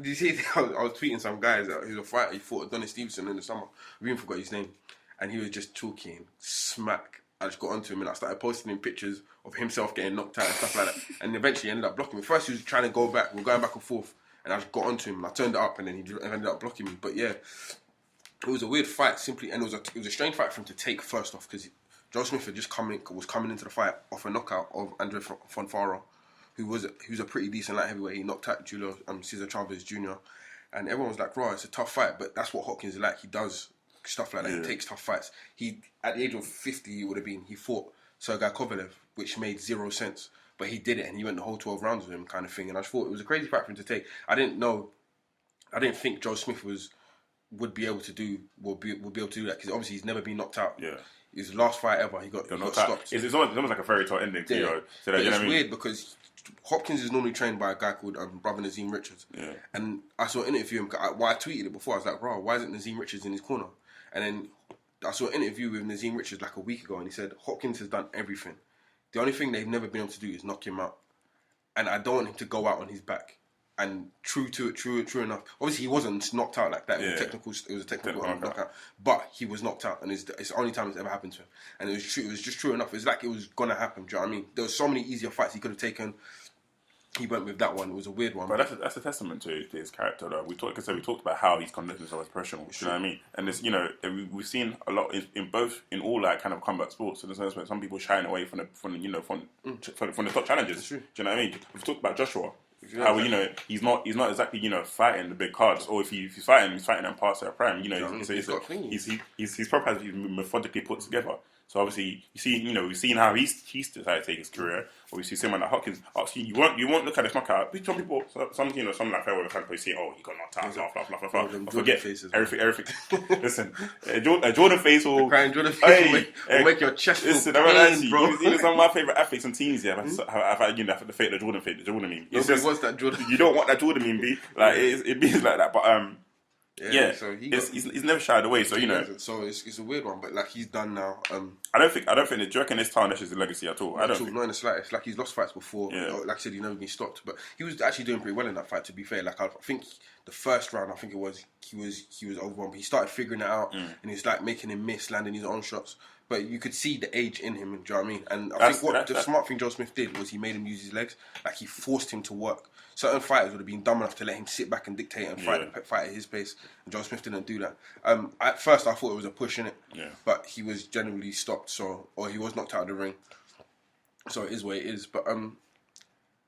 did you see? I was tweeting some guys. He was a fighter. He fought Adonis Stevenson in the summer. I even forgot his name. And he was just talking smack. I just got onto him and I started posting him pictures of himself getting knocked out and stuff like that. And eventually he ended up blocking me. First he was trying to go back. We're going back and forth. And I just got onto him and I turned it up and then he ended up blocking me. But yeah, it was a weird fight simply. And it was a strange fight for him to take first off because Joe Smith had just was coming into the fight off a knockout of Andre Fonfara, who was a pretty decent light heavyweight. He knocked out Julio Cesar Chavez Jr. and everyone was like, "Bro, it's a tough fight," but that's what Hopkins is like. He does stuff like that. He takes tough fights. He, at the age of 50, he fought Sergey Kovalev, which made 0 sense, but he did it, and he went the whole 12 rounds with him, kind of thing. And I just thought it was a crazy fight for him to take. I didn't think Joe Smith would be able to do that, because obviously he's never been knocked out. Yeah. His last fight ever, he got stopped. It's almost like a fairy tale ending. Yeah. You know? So it's weird because Hopkins is normally trained by a guy called Brother Nazim Richards. Yeah. And I saw an interview him. I tweeted it before. I was like, bro, why isn't Nazim Richards in his corner? And then I saw an interview with Nazim Richards like a week ago, and he said Hopkins has done everything. The only thing they've never been able to do is knock him out. And I don't want him to go out on his back. And true enough. Obviously, he wasn't knocked out like that. Yeah. It was a technical knockout. But he was knocked out, and it's the only time it's ever happened to him. And it was true. It was just true enough. It's like it was gonna happen. Do you know what I mean? There were so many easier fights he could have taken. He went with that one. It was a weird one. But that's a testament to his character, though. We talked about how he's conducted himself as professional. You know what I mean? And this, we've seen a lot in all like kind of combat sports. In the sense where some people shying away from the top challenges. Do you know what I mean? We've talked about Joshua. How he's not exactly fighting the big cards, or if he's fighting and past their prime. He's probably methodically put together. So obviously we've seen how he's decided to take his career. Obviously, someone like Hopkins. Obviously, you won't look at this knockout. Some people, some like fairway fans probably say, "Oh, he got knocked out." Blah blah blah. Forget everything. Listen, Jordan face will crying Jordan face will make your chest feel pain, bro. Even some of my favorite athletes and teams, I've had the fate, the Jordan meme. Nobody wants that Jordan. You don't want that Jordan meme, B. Like it be like that, but so he's never shied away. So so it's a weird one, but like he's done now. I don't think. Do you reckon this tarnishes the legacy at all? Not in the slightest. Like he's lost fights before. Yeah. Like I said, he's never been stopped. But he was actually doing pretty well in that fight. To be fair, like I think the first round, he was overwhelmed. But he started figuring it out, and he's like making him miss, landing his own shots. But you could see the age in him. Do you know what I mean? And I think the smart thing Joe Smith did was he made him use his legs. Like he forced him to work. Certain fighters would have been dumb enough to let him sit back and dictate and fight at his pace. And Joe Smith didn't do that. At first, I thought it was a push in it, but he was generally stopped. Or he was knocked out of the ring. So it is what it is. But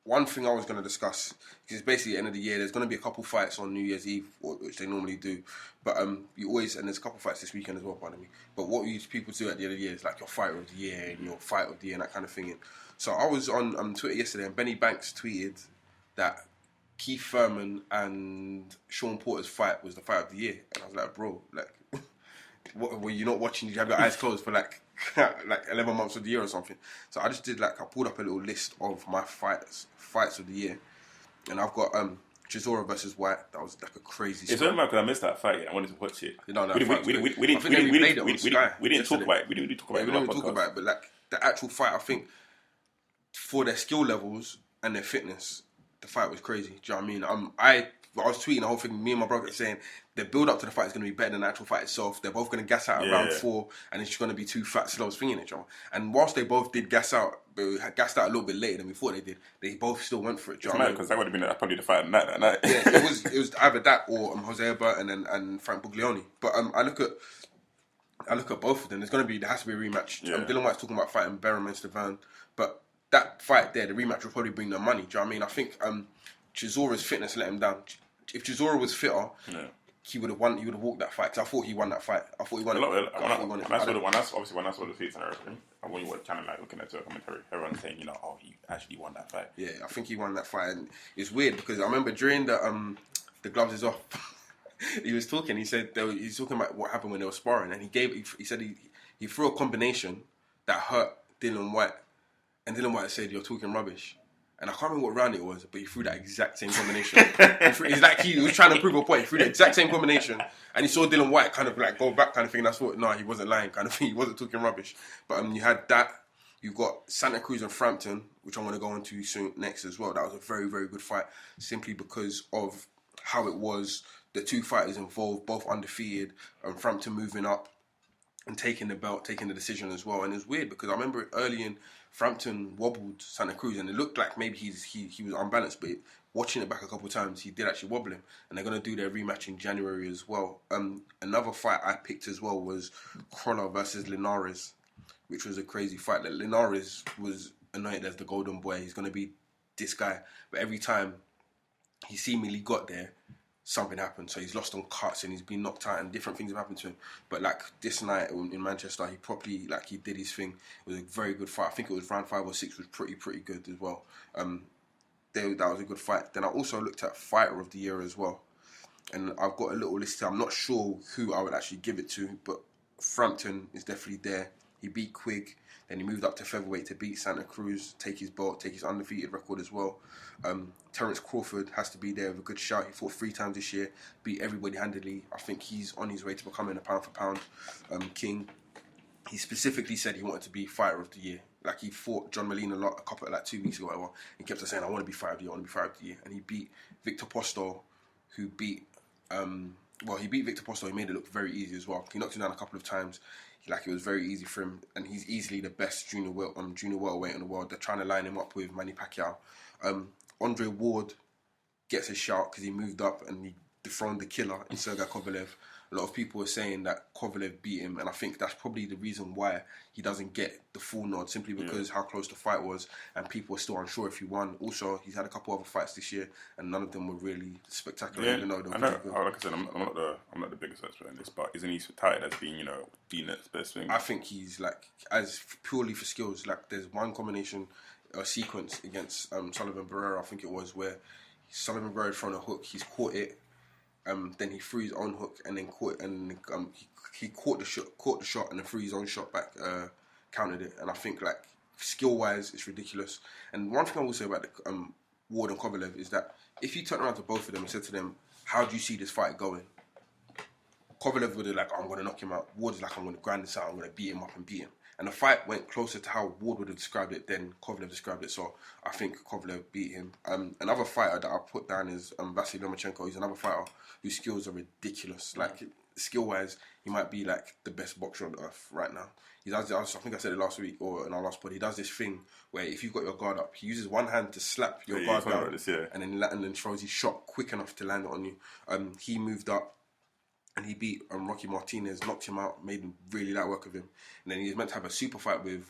one thing I was going to discuss, because it's basically the end of the year, there's going to be a couple fights on New Year's Eve, which they normally do. But you always, and there's a couple fights this weekend as well, pardon me. But what you people do at the end of the year is like your fighter of the year and your fight of the year and that kind of thing. And so I was on Twitter yesterday, and Benny Banks tweeted that Keith Thurman and Sean Porter's fight was the fight of the year. And I was like, bro, like, what, were you not watching? Did you have your eyes closed for like 11 months of the year or something? So I just did I pulled up a little list of my fights of the year. And I've got Chisora versus White. That was like a crazy It's only because I missed that fight. I wanted to watch it. We didn't talk about it. We didn't talk about it, but like the actual fight, I think for their skill levels and their fitness, the fight was crazy. Do you know what I mean? I was tweeting the whole thing. Me and my brother saying the build up to the fight is going to be better than the actual fight itself. They're both going to gas out around 4, and it's just going to be 2 fat slows thinking each other. And whilst they both did gas out, but had gassed out a little bit later than we thought they did. They both still went for it. It's mad because that would have been probably the fight that night. Yeah, it was either that or Jose Aldo and Frank Buglioni. But I look at both of them. There has to be a rematch. Yeah. Dylan White's talking about fighting Berman Stevan, but that fight there, the rematch will probably bring them money. Do you know what I mean? I think Chisora's fitness let him down. If Chisora was fitter, he would have won. He would have walked that fight. Because I thought he won that fight. I thought he won it. When I saw the tweets and everything, and when you were kind of like looking at the commentary, everyone's saying, he actually won that fight. Yeah, I think he won that fight, and it's weird because I remember during the gloves is off. He was talking. He said he's talking about what happened when they were sparring, and he said he threw a combination that hurt Dylan White, and Dylan White said, "You're talking rubbish." And I can't remember what round it was, but he threw that exact same combination. It's like he was trying to prove a point. He threw the exact same combination, and he saw Dylan White kind of like go back, kind of thing. And I thought, no, he wasn't lying, kind of thing. He wasn't talking rubbish. But you had that. You got Santa Cruz and Frampton, which I'm going to go into soon next as well. That was a very, very good fight, simply because of how it was. The two fighters involved, both undefeated, and Frampton moving up and taking the belt, taking the decision as well. And it's weird because I remember early in Frampton wobbled Santa Cruz, and it looked like maybe he was unbalanced, but watching it back a couple of times, he did actually wobble him. And they're going to do their rematch in January as well. Another fight I picked as well was Crawler versus Linares, which was a crazy fight. Like, Linares was anointed as the golden boy. He's going to be this guy. But every time he seemingly got there, something happened. So he's lost on cuts and he's been knocked out and different things have happened to him. But like this night in Manchester, he properly he did his thing. It was a very good fight. I think it was round 5 or 6 was pretty good as well. That was a good fight. Then I also looked at Fighter of the Year as well. And I've got a little list here. I'm not sure who I would actually give it to, but Frampton is definitely there. He beat Quigg, then he moved up to featherweight to beat Santa Cruz, take his belt, take his undefeated record as well. Terence Crawford has to be there with a good shout. He fought 3 times this year, beat everybody handily. I think he's on his way to becoming a pound for pound king. He specifically said he wanted to be Fighter of the Year. Like he fought John Molina a couple 2 weeks ago, whatever. He kept saying, "I want to be Fighter of the Year. I want to be Fighter of the Year." And he beat Victor Postol, who beat. He beat Victor Postol. He made it look very easy as well. He knocked him down a couple of times. It was very easy for him, and he's easily the best junior welterweight in the world. They're trying to line him up with Manny Pacquiao. Andre Ward gets a shout because he moved up and he dethroned the killer in Sergey Kovalev. A lot of people are saying that Kovalev beat him, and I think that's probably the reason why he doesn't get the full nod, simply because how close the fight was, and people are still unsure if he won. Also, he's had a couple other fights this year, and none of them were really spectacular. Even though they were very good. Like I said, I'm not the biggest expert in this, but isn't he touted as being the next best thing? I think he's as purely for skills. There's one combination, a sequence against Sullivan Barrera, I think it was, where Sullivan Barrera thrown a hook, he's caught it. Then he threw his own hook and then he caught the shot and then threw his own shot back, countered it. And I think skill wise, it's ridiculous. And one thing I will say about the, Ward and Kovalev is that if you turn around to both of them and said to them, "How do you see this fight going?" Kovalev would have "I'm going to knock him out." Ward's "I'm going to grind this out. I'm going to beat him up and beat him." And the fight went closer to how Ward would have described it than Kovalev described it. So I think Kovalev beat him. Another fighter that I put down is Vasily Lomachenko. He's another fighter whose skills are ridiculous. Skill-wise, he might be the best boxer on earth right now. He does. I think I said it last week or in our last pod. He does this thing where if you've got your guard up, he uses one hand to slap your guard down, and then throws his shot quick enough to land it on you. He moved up. And he beat Rocky Martinez, knocked him out, made really light work of him. And then he was meant to have a super fight with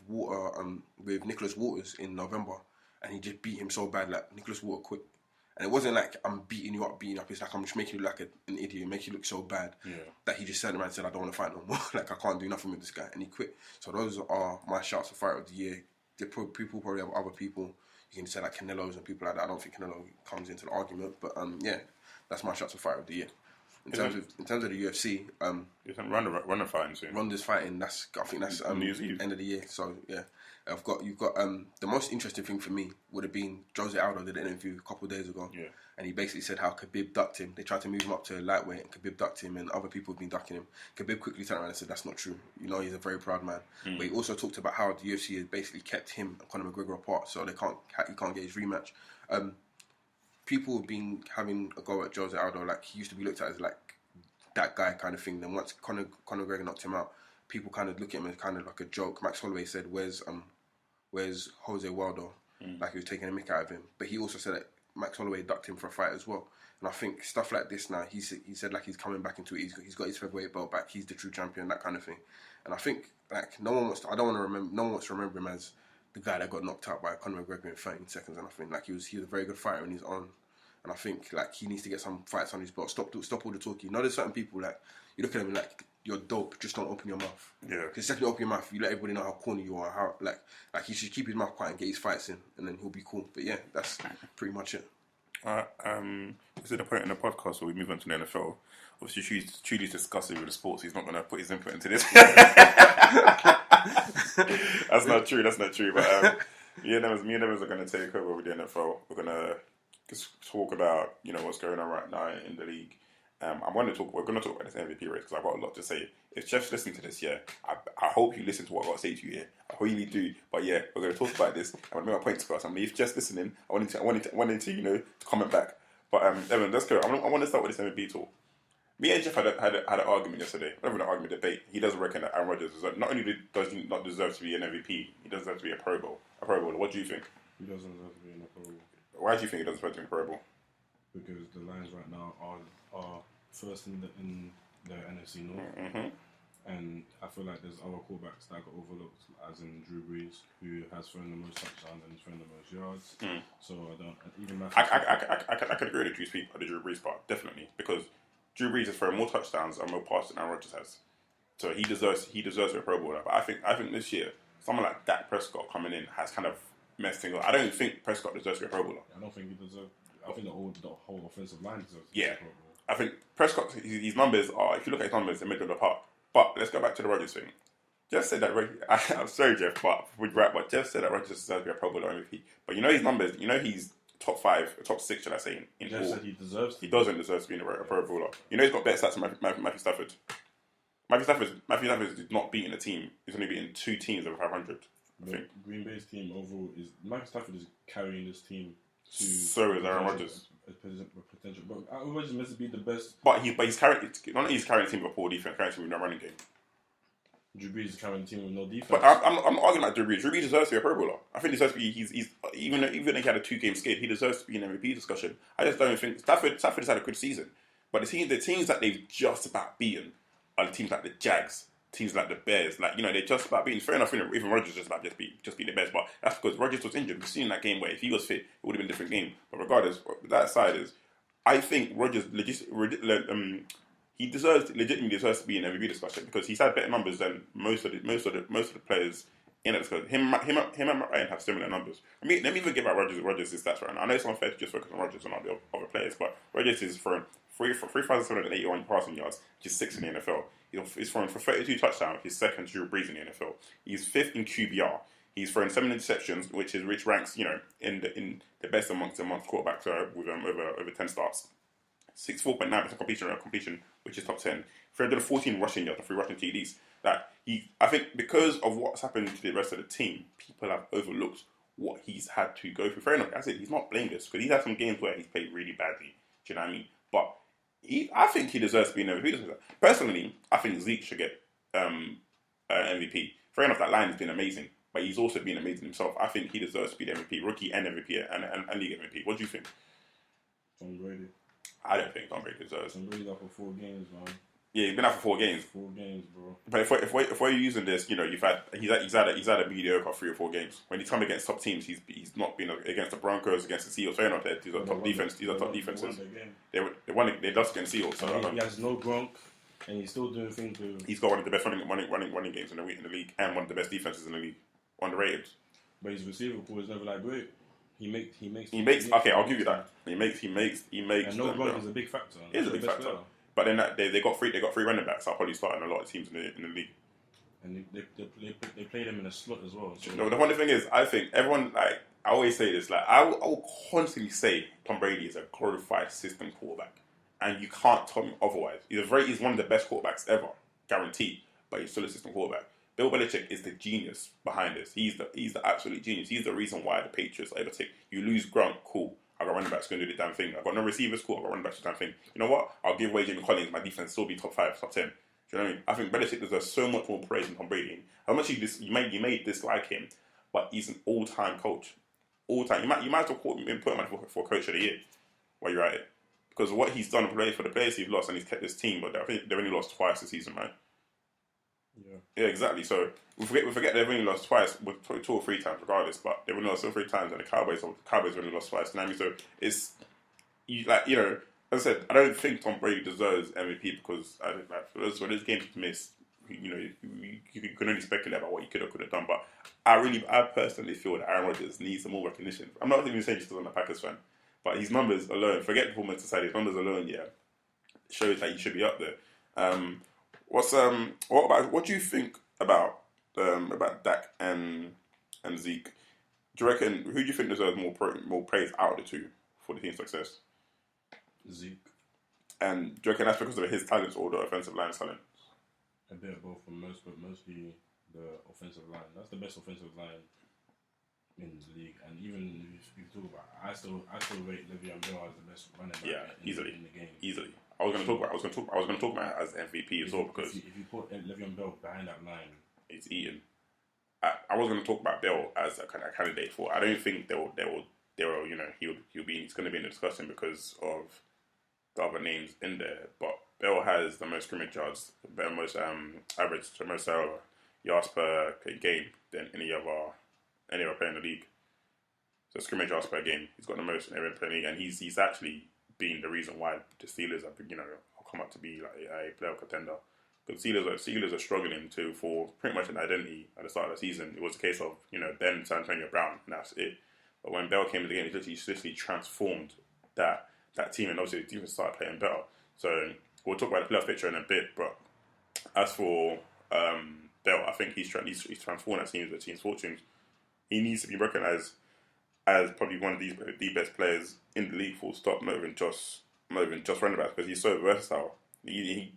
Nicholas Waters in November. And he just beat him so bad, Nicholas Waters quit. And it wasn't I'm beating you up. It's I'm just making you look an idiot, make you look so bad that he just turned around and said, "I don't want to fight no more. I can't do nothing with this guy." And he quit. So those are my shouts for Fighter of the Year. People probably have other people. You can say Canelo's and people like that. I don't think Canelo comes into the argument. But that's my shouts for Fighter of the Year. In terms of the UFC, Ronda fighting soon. Ronda's fighting. I think that's end of the year. So yeah, you've got the most interesting thing for me would have been Jose Aldo did an interview a couple of days ago, and he basically said how Khabib ducked him. They tried to move him up to lightweight, and Khabib ducked him, and other people have been ducking him. Khabib quickly turned around and said that's not true. He's a very proud man. But he also talked about how the UFC has basically kept him and Conor McGregor apart, so he can't get his rematch. People have been having a go at Jose Aldo, he used to be looked at as that guy kind of thing. Then once Conor McGregor knocked him out, people kind of look at him as kind of like a joke. Max Holloway said, "Where's Jose Aldo?" Like he was taking a mick out of him. But he also said that Max Holloway ducked him for a fight as well. And I think stuff like this now, he said he's coming back into it. He's got his featherweight belt back. He's the true champion, that kind of thing. And I think no one wants to remember him as the guy that got knocked out by Conor McGregor in 13 seconds. And I think he was a very good fighter in his own. And I think he needs to get some fights on his belt. Stop all the talking. There's certain people you look at them you're dope. Just don't open your mouth. Yeah. Because the second you open your mouth, you let everybody know how corny you are. How he should keep his mouth quiet and get his fights in, and then he'll be cool. But yeah, that's pretty much it. This is the point in the podcast where we move on to the NFL. Obviously, Chudi's discussing with the sports. He's not going to put his input into this. That's not true. But me and them are going to take over with the NFL. We're going to just talk about what's going on right now in the league. We're going to talk about this MVP race because I've got a lot to say. If Jeff's listening to this, I hope you listen to what I've got to say to you here. I really do. But yeah, we're going to talk about this. I'm going to make my point across. If Jeff's listening, I wanted to to comment back. But Evan, let's go. I want to start with this MVP talk. Me and Jeff had an argument yesterday. Not even an argument, debate. He doesn't reckon that Aaron Rodgers not only does he not deserve to be an MVP, he deserves to be a Pro Bowl. What do you think? He doesn't deserve to be in a Pro Bowl. Why do you think he doesn't deserve to be a Pro Bowl? Because the Lions right now are first in the NFC North. And I feel like there's other quarterbacks that got overlooked, as in Drew Brees, who has thrown the most touchdowns and thrown the most yards. So I don't even. I can agree with the Drew Brees part, definitely, because Drew Brees has thrown more touchdowns and more passes than Aaron Rodgers has. So he deserves to be a Pro Bowler. But I think this year, someone like Dak Prescott coming in has kind of messed things up. I don't think Prescott deserves to be a Pro Bowler. I don't think he deserves. I think the whole offensive line deserves to be a Pro Bowler. I think Prescott, his numbers are, if you look at his numbers, they're middle of the park. But let's go back to the Rodgers thing. Jeff said that, I'm sorry, Jeff, but Jeff said that Rodgers deserves to be a Pro Bowler MVP. But you know his numbers, you know he's top 5, top 6, should I say, in Jeff said he deserves to. He doesn't deserve to be a Pro Bowler. You know he's got better stats than Matthew Stafford. Matthew Stafford is not beating a team. He's only beating 2 teams over 500. I think. Green Bay's team overall is Matthew Stafford is carrying this team to. So is Aaron Rodgers. Potential, but Aaron Rodgers must be the best. But he's carrying. Not only he's carrying the team with a poor defense, carrying the team with no running game. Drew Brees is carrying the team with no defense. But I'm not arguing about Drew Brees. Drew Brees deserves to be a Pro Bowler. I think he deserves to be. He's even if he had a 2-game skid, he deserves to be in an MVP discussion. I just don't think Stafford has had a good season. But the teams that they've just about beaten are the teams like the Jags, teams like the Bears. Like, you know, they're just about beating. Fair enough, even Rodgers just beat the Bears. But that's because Rodgers was injured. We've seen that game where if he was fit, it would have been a different game. But regardless, that side is, I think Rodgers he legitimately deserves to be in MVP discussion because he's had better numbers than most of the players in that discussion. Him and Matt Ryan have similar numbers. I mean, let me even give out Rodgers' stats right now. I know it's unfair to just focus on Rodgers and not the other players, but Rodgers is for 3,781 passing yards, which is 6th in the NFL. He's thrown for 32 touchdowns, his second to Drew Brees in the NFL. He's 5th in QBR. He's thrown 7 interceptions, which ranks, you know, in the best amongst quarterbacks with over 10 starts. 4.9% completion, which is top 10. 314 rushing yards and 3 rushing TDs. I think because of what's happened to the rest of the team, people have overlooked what he's had to go through. Fair enough, I said he's not blameless because he's had some games where he's played really badly. Do you know what I mean? But I think he deserves to be an MVP. Personally, I think Zeke should get MVP. Fair enough, that line has been amazing, but he's also been amazing himself. I think he deserves to be the MVP, rookie and MVP, and league MVP. What do you think? Tom Brady. I don't think Tom Brady deserves. Tom Brady's out for 4 games, man. Yeah, he's been out for 4 games. 4 games, bro. But if we're using this, you know, he's had a mediocre 3 or 4 games. When he's come against top teams, he's not been against the Broncos, against the Seahawks. Fair enough, these are top defense. These are top defenses. They lost against Seahawks. So he has no Gronk, and he's still doing things with. He's got one of the best running games in the league, and one of the best defenses in the league, underrated. But his receiver pool is never that great. He makes. Okay, I'll give you that. He makes. And no Gronk is a big factor. It is a big factor. Player. But then they got 3 running backs. I'll probably start in a lot of teams in the league. And they play them in a slot as well. So. No, the funny thing is, I think everyone, like, I always say this, like, I will constantly say Tom Brady is a glorified system quarterback, and you can't tell me otherwise. He's one of the best quarterbacks ever, guaranteed. But he's still a system quarterback. Bill Belichick is the genius behind this. He's the absolute genius. He's the reason why the Patriots are able to take. You lose Gronk, cool. I got running backs going to do the damn thing. I got no receivers, cool. I got running backs to do the damn thing. You know what? I'll give away Jimmy Collins. My defense still be top 5, top 10. Do you know what I mean? I think Belichick deserves so much more praise than Tom Brady. How much you may dislike him, but he's an all-time coach. All time. You might as well put him for coach of the year while you're at it, because what he's done for the players he's lost, and he's kept this team. But I think they've only lost twice this season, right? Yeah, exactly. So we forget they've only lost twice, 2 or 3 times regardless. But they've only lost 2 or 3 times, and the Cowboys only lost twice. You know what I mean? So it's as I said, I don't think Tom Brady deserves MVP because I think for those games he's missed, you can only speculate about what he could have done. But I personally feel that Aaron Rodgers needs some more recognition. I'm not even saying he's still a Packers fan, but his numbers alone, forget the performance aside, his numbers alone, shows that he should be up there. What do you think about Dak and Zeke? Do you reckon who do you think deserves more praise out of the 2 for the team's success? Zeke. And do you reckon that's because of his talents or the offensive line's talent? A bit of both, but mostly the offensive line. That's the best offensive line in the league. And even if you talk about, I still rate Le'Veon Bell as the best running back in the game. Easily. I was going to talk about it as MVP as well because if you put Le'Veon Bell behind that line, it's eaten. I was going to talk about Bell as a kind of candidate for. I don't think he's going to be in the discussion because of the other names in there. But Bell has the most scrimmage yards, better most average, so most yards per game than any other player in the league. So scrimmage yards per game, he's got the most in every player in the league, and he's actually been the reason why the Steelers have come up to be like a playoff contender. Because Steelers are struggling for pretty much an identity at the start of the season. It was a case of Ben Santonio Brown, and that's it. But when Bell came into the game, he literally transformed that team, and obviously the team started playing better. So we'll talk about the playoff picture in a bit. But as for Bell, I think he's transformed that team's fortunes. He needs to be recognised as probably one of the best players in the league. Full stop. Not even just running backs, because he's so versatile. He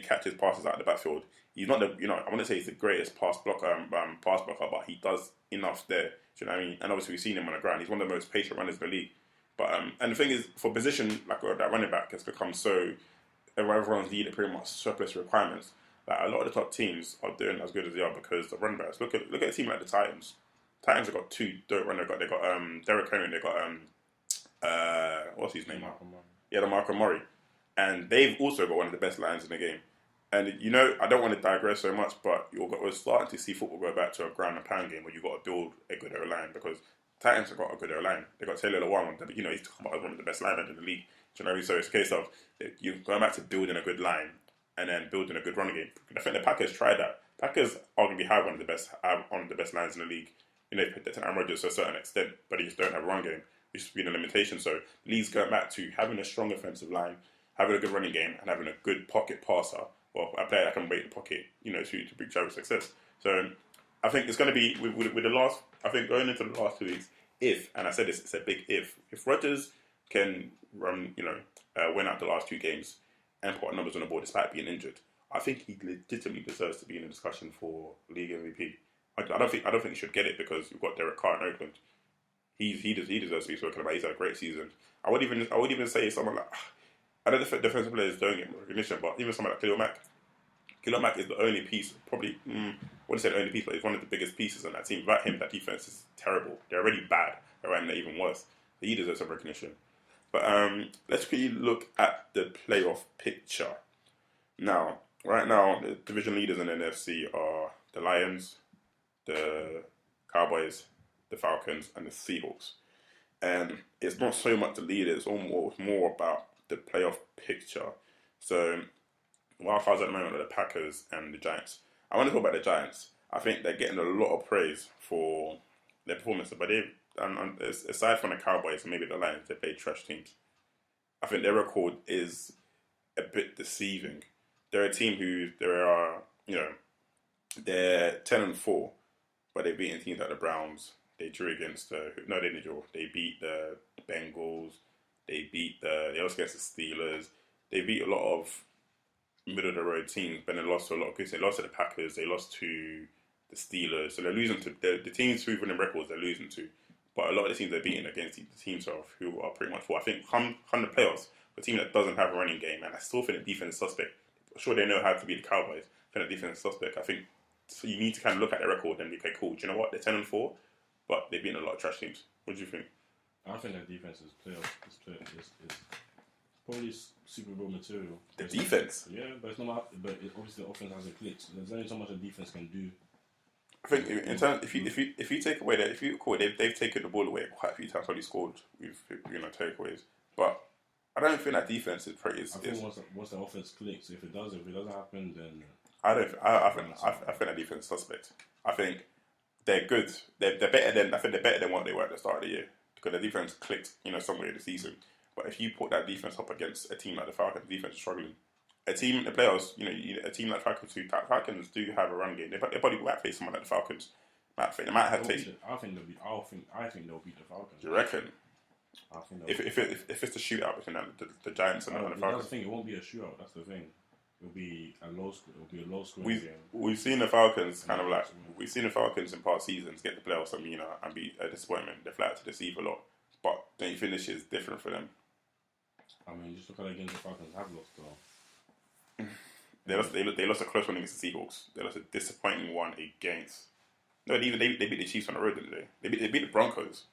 catches passes out of the backfield. He's not I wouldn't say he's the greatest pass blocker, but he does enough there. Do you know what I mean? And obviously we've seen him on the ground. He's one of the most patient runners in the league. But and the thing is, for position like that running back has become so everyone's needed pretty much surplus requirements. Like a lot of the top teams are doing as good as they are because of running backs. Look at a team like the Titans. Titans have got two dope runners. They got Derek Henry. They got what's his name? The Marco Murray. And they've also got one of the best lines in the game. And I don't want to digress so much, but we're starting to see football go back to a ground and pound game where you've got to build a good O-line, because Titans have got a good O-line. They've got Taylor Lewan, he's talking about one of the best linemen in the league. Do you know what I mean? So it's a case of you're going back to building a good line and then building a good running game. I think the Packers tried that. Packers arguably have one of the best lines in the league. They protect Aaron Rodgers to a certain extent, but they just don't have a run game, which has been a limitation. So the league's going back to having a strong offensive line, having a good running game, and having a good pocket passer, or a player that can wait in the pocket, to bring Travis success. So I think it's going to be with the last. I think going into the last 2 weeks, and I said this, it's a big if Rodgers can run, win out the last 2 games and put numbers on the board despite being injured, I think he legitimately deserves to be in a discussion for league MVP. I don't think he should get it because you've got Derek Carr in Oakland. He deserves to be spoken about. He's had a great season. I would even say someone like, I know the defensive players don't get recognition, but even someone like Khalil Mack. Khalil Mack is the only piece, probably, I wouldn't say the only piece, but he's one of the biggest pieces on that team. Without him, that defense is terrible. They're already bad. They're right now even worse. He deserves some recognition. But let's quickly look at the playoff picture. Now, right now, the division leaders in the NFC are the Lions, the Cowboys, the Falcons, and the Seahawks. And it's not so much the leaders, it's more about the playoff picture. So, wild cards at the moment are the Packers and the Giants. I want to talk about the Giants. I think they're getting a lot of praise for their performance, but aside from the Cowboys and maybe the Lions, they play trash teams. I think their record is a bit deceiving. They're a team who they're 10-4, but they've beaten teams like the Browns. They drew against They beat the Bengals. They also against the Steelers. They beat a lot of middle of the road teams, but they lost to a lot of good. They lost to the Packers. They lost to the Steelers. So they're losing to the teams who've winning records. They're losing to, but a lot of the teams they're beating against the teams who are pretty much full. I think come the playoffs, a team that doesn't have a running game, and I still think the defense is suspect. I'm sure they know how to beat the Cowboys. I think the defense is suspect. I think so. You need to kind of look at their record and be okay, cool. Do you know what? They're 10-4, but they've beaten a lot of trash teams. What do you think? I think their defense is probably Super Bowl material. The defense? Yeah, but it's not. But obviously the offense hasn't clicked. There's only so much the defense can do. I think in terms, if you take away that, they've taken the ball away quite a few times. Probably scored with takeaways, but I don't think that defense is pretty. I think once the offense clicks, if it doesn't happen, then I think that defense is suspect. I think they're good. They're better than what they were at the start of the year, because the defense clicked somewhere in the season. But if you put that defense up against a team like the Falcons, the defense is struggling. A team in the playoffs, a team like Falcons do have a run game. They probably might face someone like the Falcons. They might have to face. I think they'll beat the Falcons. Do you reckon? I think if it's a shootout between the Giants and the Falcons. That's the thing. It won't be a shootout. That's the thing. It'll be a low scoring game. We've seen the Falcons we've seen the Falcons in past seasons get the playoffs and be a disappointment. They're flat to deceive a lot, but the finish is different for them. I mean, just look at against the Falcons have lost though. They lost a close one against the Seahawks. They lost a disappointing one against. No, they beat the Chiefs on the road, didn't they? They beat the Broncos.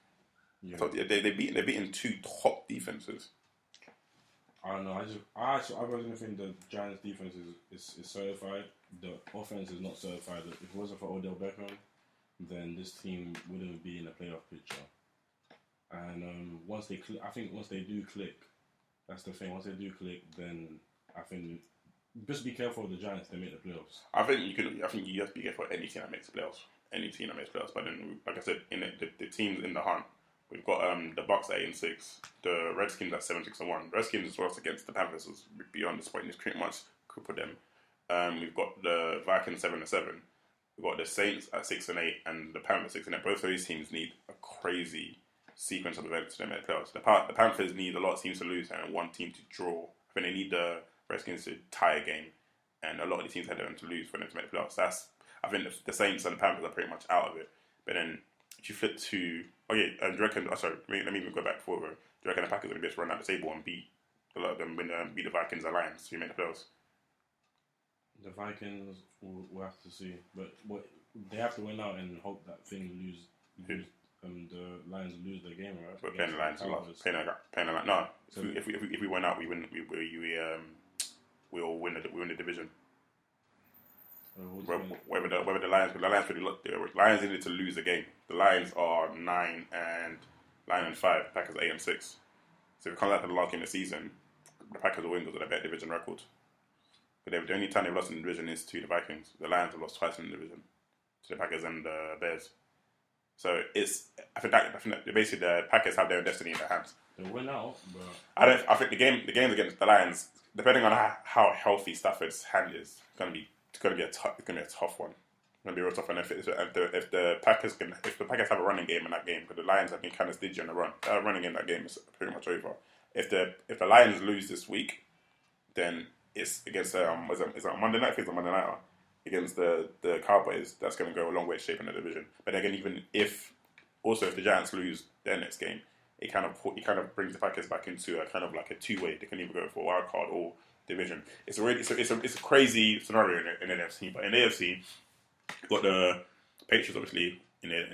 Yeah. So they're beating 2 top defenses. I don't know. I personally think the Giants' defense is certified. The offense is not certified. If it wasn't for Odell Beckham, then this team wouldn't be in the playoff picture. And once they do click, that's the thing. Once they do click, then I think just be careful of the Giants. They make the playoffs. I think you have to be careful of any team that makes the playoffs. Any team that makes playoffs. But then, like I said, in the teams in the hunt, we've got the Bucks at 8-6, the Redskins at 7-6-1. Redskins as well against the Panthers was beyond disappointing. It's pretty much crippled them. We've got the Vikings 7-7. We've got the Saints at 6-8, and the Panthers 6-8. Both of these teams need a crazy sequence of events to make the playoffs. The Panthers need a lot of teams to lose and one team to draw. I think they need the Redskins to tie a game, and a lot of the teams had them to lose for them to make the playoffs. I think the Saints and the Panthers are pretty much out of it. But then if you flip to, do you reckon? Let me even go back forward. Do you reckon the Packers are going to just run out the table and beat a lot of them, beat the Vikings and Lions to make the playoffs? The Vikings will have to see, but they have to win out and hope that things lose. The Lions lose their game, right? We're playing the Lions a lot. Playing the Lions. No, so if we win out, we win. We'll win the division. Whether the Lions really look, the Lions needed to lose the game. The Lions are 9-5. Packers 8-6. So if it comes out to the last game of the season, the Packers will win because of their better division record. But the only time they've lost in the division is to the Vikings. The Lions have lost twice in the division to the Packers and the Bears. So I think that basically the Packers have their own destiny in their hands. They win out, but I think the games against the Lions, depending on how healthy Stafford's hand is, it's gonna be a tough one. It's gonna be a real tough one. If the Packers have a running game in that game, because the Lions have been kind of stingy on the run. Running in that game is pretty much over. If the Lions lose this week, then it's against is it Monday night? I think it's a Monday night against the Cowboys. That's going to go a long way to shaping the division. But again, even if the Giants lose their next game, it kind of brings the Packers back into a kind of like a two-way. They can either go for a wild card or division. It's a crazy scenario in the NFC. But in the AFC, we've got the Patriots obviously in the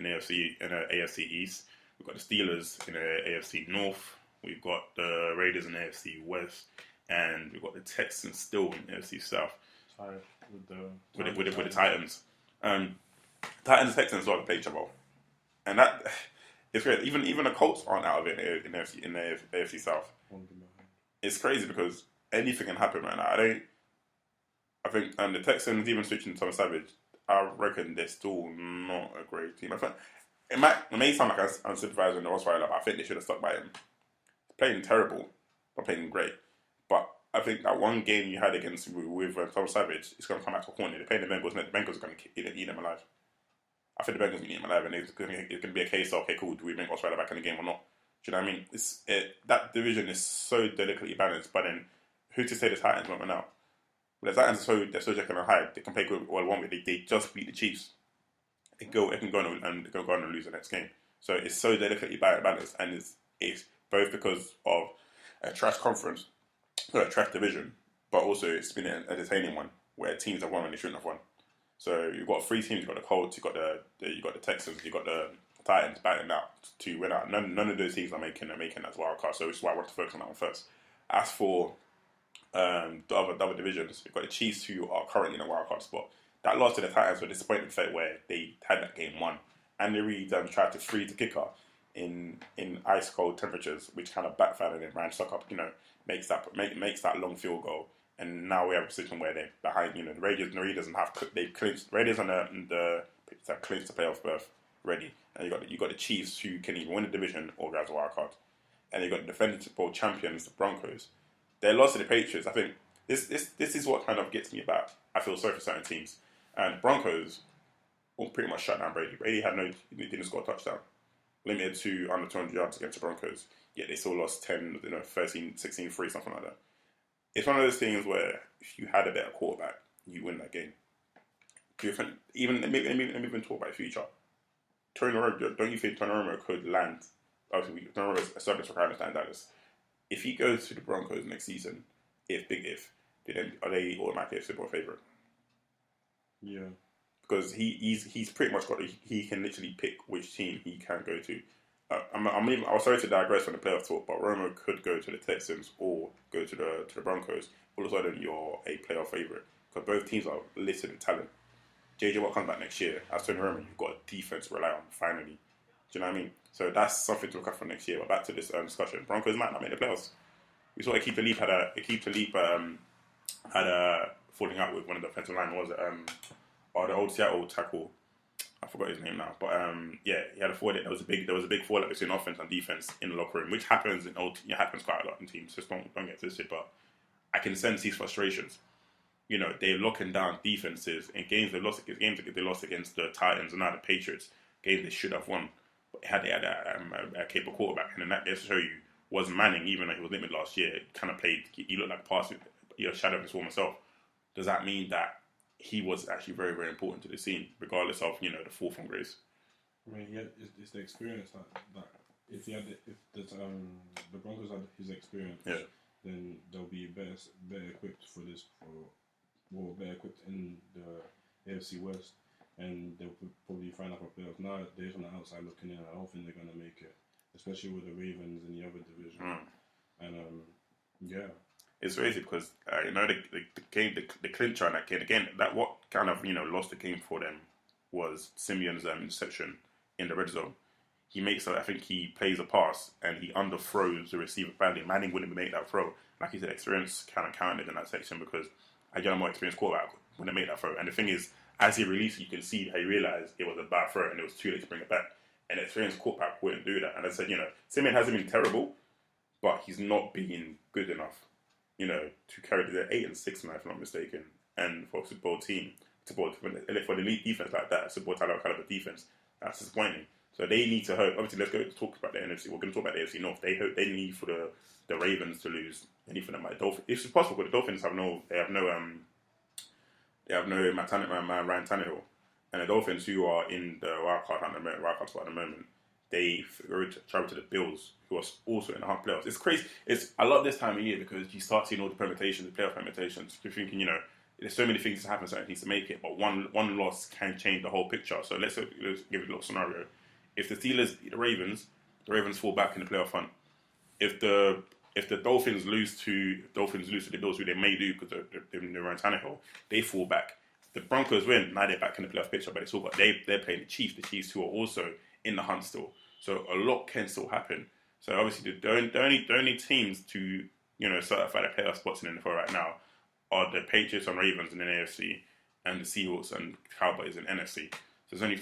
AFC East. We've got the Steelers in the AFC North. We've got the Raiders in the AFC West. And we've got the Texans still in the AFC South. With the Titans. Titans and Texans are play each other. And that it's great. Even the Colts aren't out of it in the AFC South. It's crazy because anything can happen right now. I think the Texans, even switching to Tom Savage, I reckon they're still not a great team. I think it may sound like I'm sympathising the Rottweiler, but I think they should have stuck by him. Playing terrible, but playing great. But I think that one game you had against with Tom Savage is going to come back to haunt you. They're playing the Bengals, and the Bengals are going to eat them alive. I think the Bengals are going to eat them alive, and it's going to be a case of, okay, cool, do we bring Osweiler back in the game or not? Do you know what I mean? That division is so delicately balanced, but then who's to say the Titans won't win out? But the Titans are so Jekyll and Hyde. They can play good all one way. They just beat the Chiefs. They can go on and lose the next game. So it's so delicately balanced, and it's both because of a trash conference. A trash division, but also it's been an entertaining one where teams have won when they shouldn't have won. So you've got three teams: you've got the Colts, you've got the Texans, you've got the Titans battling out to win out. None of those teams are making as wild cards. So it's why I want to focus on that one first. As for the other divisions, you've got the Chiefs, who are currently in a wild card spot. That loss to the Titans was a disappointing fate where they had that game won, and they really tried to freeze the kicker in ice cold temperatures, which kind of backfired and then Ryan Suckup, makes that long field goal, and now we have a position where they're behind. The Raiders and they've clinched. Raiders on the clinched the playoff berth ready, and you got the Chiefs, who can either win the division or grab a wild card, and you got the defending Super Bowl champions, the Broncos. Their loss to the Patriots, I think this is what kind of gets me about. I feel sorry for certain teams, and the Broncos will pretty much shut down Brady. Brady didn't score a touchdown. Limited to under 200 yards against the Broncos, yet they still lost 10, 13, 16, 3, something like that. It's one of those things where if you had a better quarterback, you win that game. Do you think, let me even talk about the future. Tony Romo, don't you think Tony Romo could land? Obviously, Tony Romo is established for in Dallas. If he goes to the Broncos next season, then are they automatically a Super Bowl favourite? Yeah. Because he's pretty much he can literally pick which team he can go to. I was sorry to digress from the playoff talk, but Romo could go to the Texans or go to the Broncos. All of a sudden, you're a playoff favourite because both teams are listed in talent. JJ Watt comes back next year. As Tony Romo, you've got a defense to rely on finally. Do you know what I mean? So that's something to look at for next year. But back to this discussion, Broncos might not make the playoffs. We saw Akeem Talib had a falling out with one of the offensive line. Was it the old Seattle tackle? I forgot his name now, but yeah, he had a fall. There was a big fallout between offense and defense in the locker room, which happens happens quite a lot in teams. Just don't get twisted. But I can sense these frustrations. You know, they're locking down defenses in games they lost against the Titans and now the Patriots. Games they should have won, but they had a capable quarterback, and then that just show you was Manning, even though he was limited last year, kind of played. He looked like a passing, shadow of his former self. Does that mean that he was actually very, very important to the scene, regardless of the fall from grace? I mean, yeah, it's the experience that if the Broncos had his experience, then they'll be better equipped for this, better equipped in the AFC West, and they'll probably find out a playoff. Now they're from the outside looking in. I don't think they're going to make it, especially with the Ravens in the other division. And yeah. It's crazy because the clincher on that game again. That what kind of lost the game for them was Simeon's interception in the red zone. He makes I think he plays a pass and he underthrows the receiver badly. Manning wouldn't make that throw. Like he said, experience kind of counted in that section because I get a more experienced quarterback when they make that throw. And the thing is, as he released, you can see how he realized it was a bad throw and it was too late to bring it back. An experienced quarterback wouldn't do that. And I said, Simeon hasn't been terrible, but he's not been good enough. To carry the 8-6 now, if I'm not mistaken, and for a Super Bowl team, for the elite defense like that, Super Bowl caliber defense, that's disappointing. So they need to hope. Obviously, let's go talk about the NFC. We're going to talk about the AFC North. They need for the Ravens to lose anything that might Dolphins. If it's possible, because the Dolphins have no Ryan Tannehill, and the Dolphins who are in the wild card spot at the moment. They travel to the Bills, who are also in the playoffs. It's crazy. I love this time of year because you start seeing all the permutations, the playoff permutations. You're thinking, there's so many things to happen, so it needs to make it. But one loss can change the whole picture. So let's give it a little scenario. If the Steelers beat the Ravens fall back in the playoff hunt. If the Dolphins lose to the Bills, who they may do because they're Ryan Tannehill, they fall back. The Broncos win. Now they're back in the playoff picture, but they're playing the Chiefs who are also in the hunt still. So a lot can still happen. So obviously the only teams to certify the playoff spots in the NFL right now are the Patriots and Ravens in the AFC and the Seahawks and Cowboys in NFC. So there's only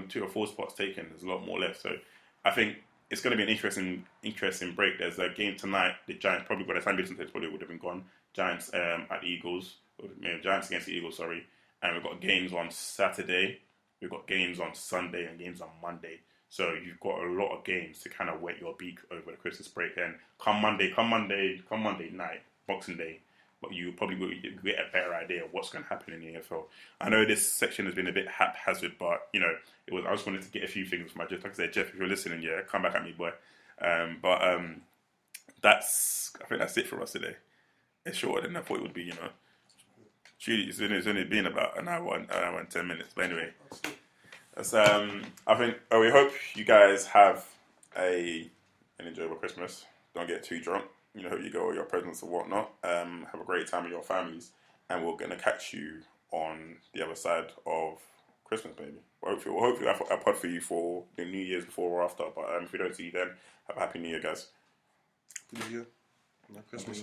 2 or 4 spots taken. There's a lot more left. So I think it's going to be an interesting break. There's a game tonight. The Giants probably by the time Wilson probably would have been gone. Giants at the Eagles. Giants against the Eagles. Sorry. And we've got games on Saturday. We've got games on Sunday and games on Monday. So you've got a lot of games to kind of wet your beak over the Christmas break. And come Monday night, Boxing Day, but you probably will get a better idea of what's going to happen in the NFL. I know this section has been a bit haphazard, but I just wanted to get a few things from my Jeff. Like I said, Jeff, if you're listening, come back at me, boy. I think that's it for us today. It's shorter than I thought it would be. It's only been about an hour and 10 minutes. But anyway. I think we hope you guys have an enjoyable Christmas. Don't get too drunk. Hope you go with your presents and whatnot. Have a great time with your families, and we're gonna catch you on the other side of Christmas, baby. Hopefully, we'll have a pod for you for the New Year's before or after. But if we don't see you then, have a happy New Year, guys. Happy New Year. Merry Christmas.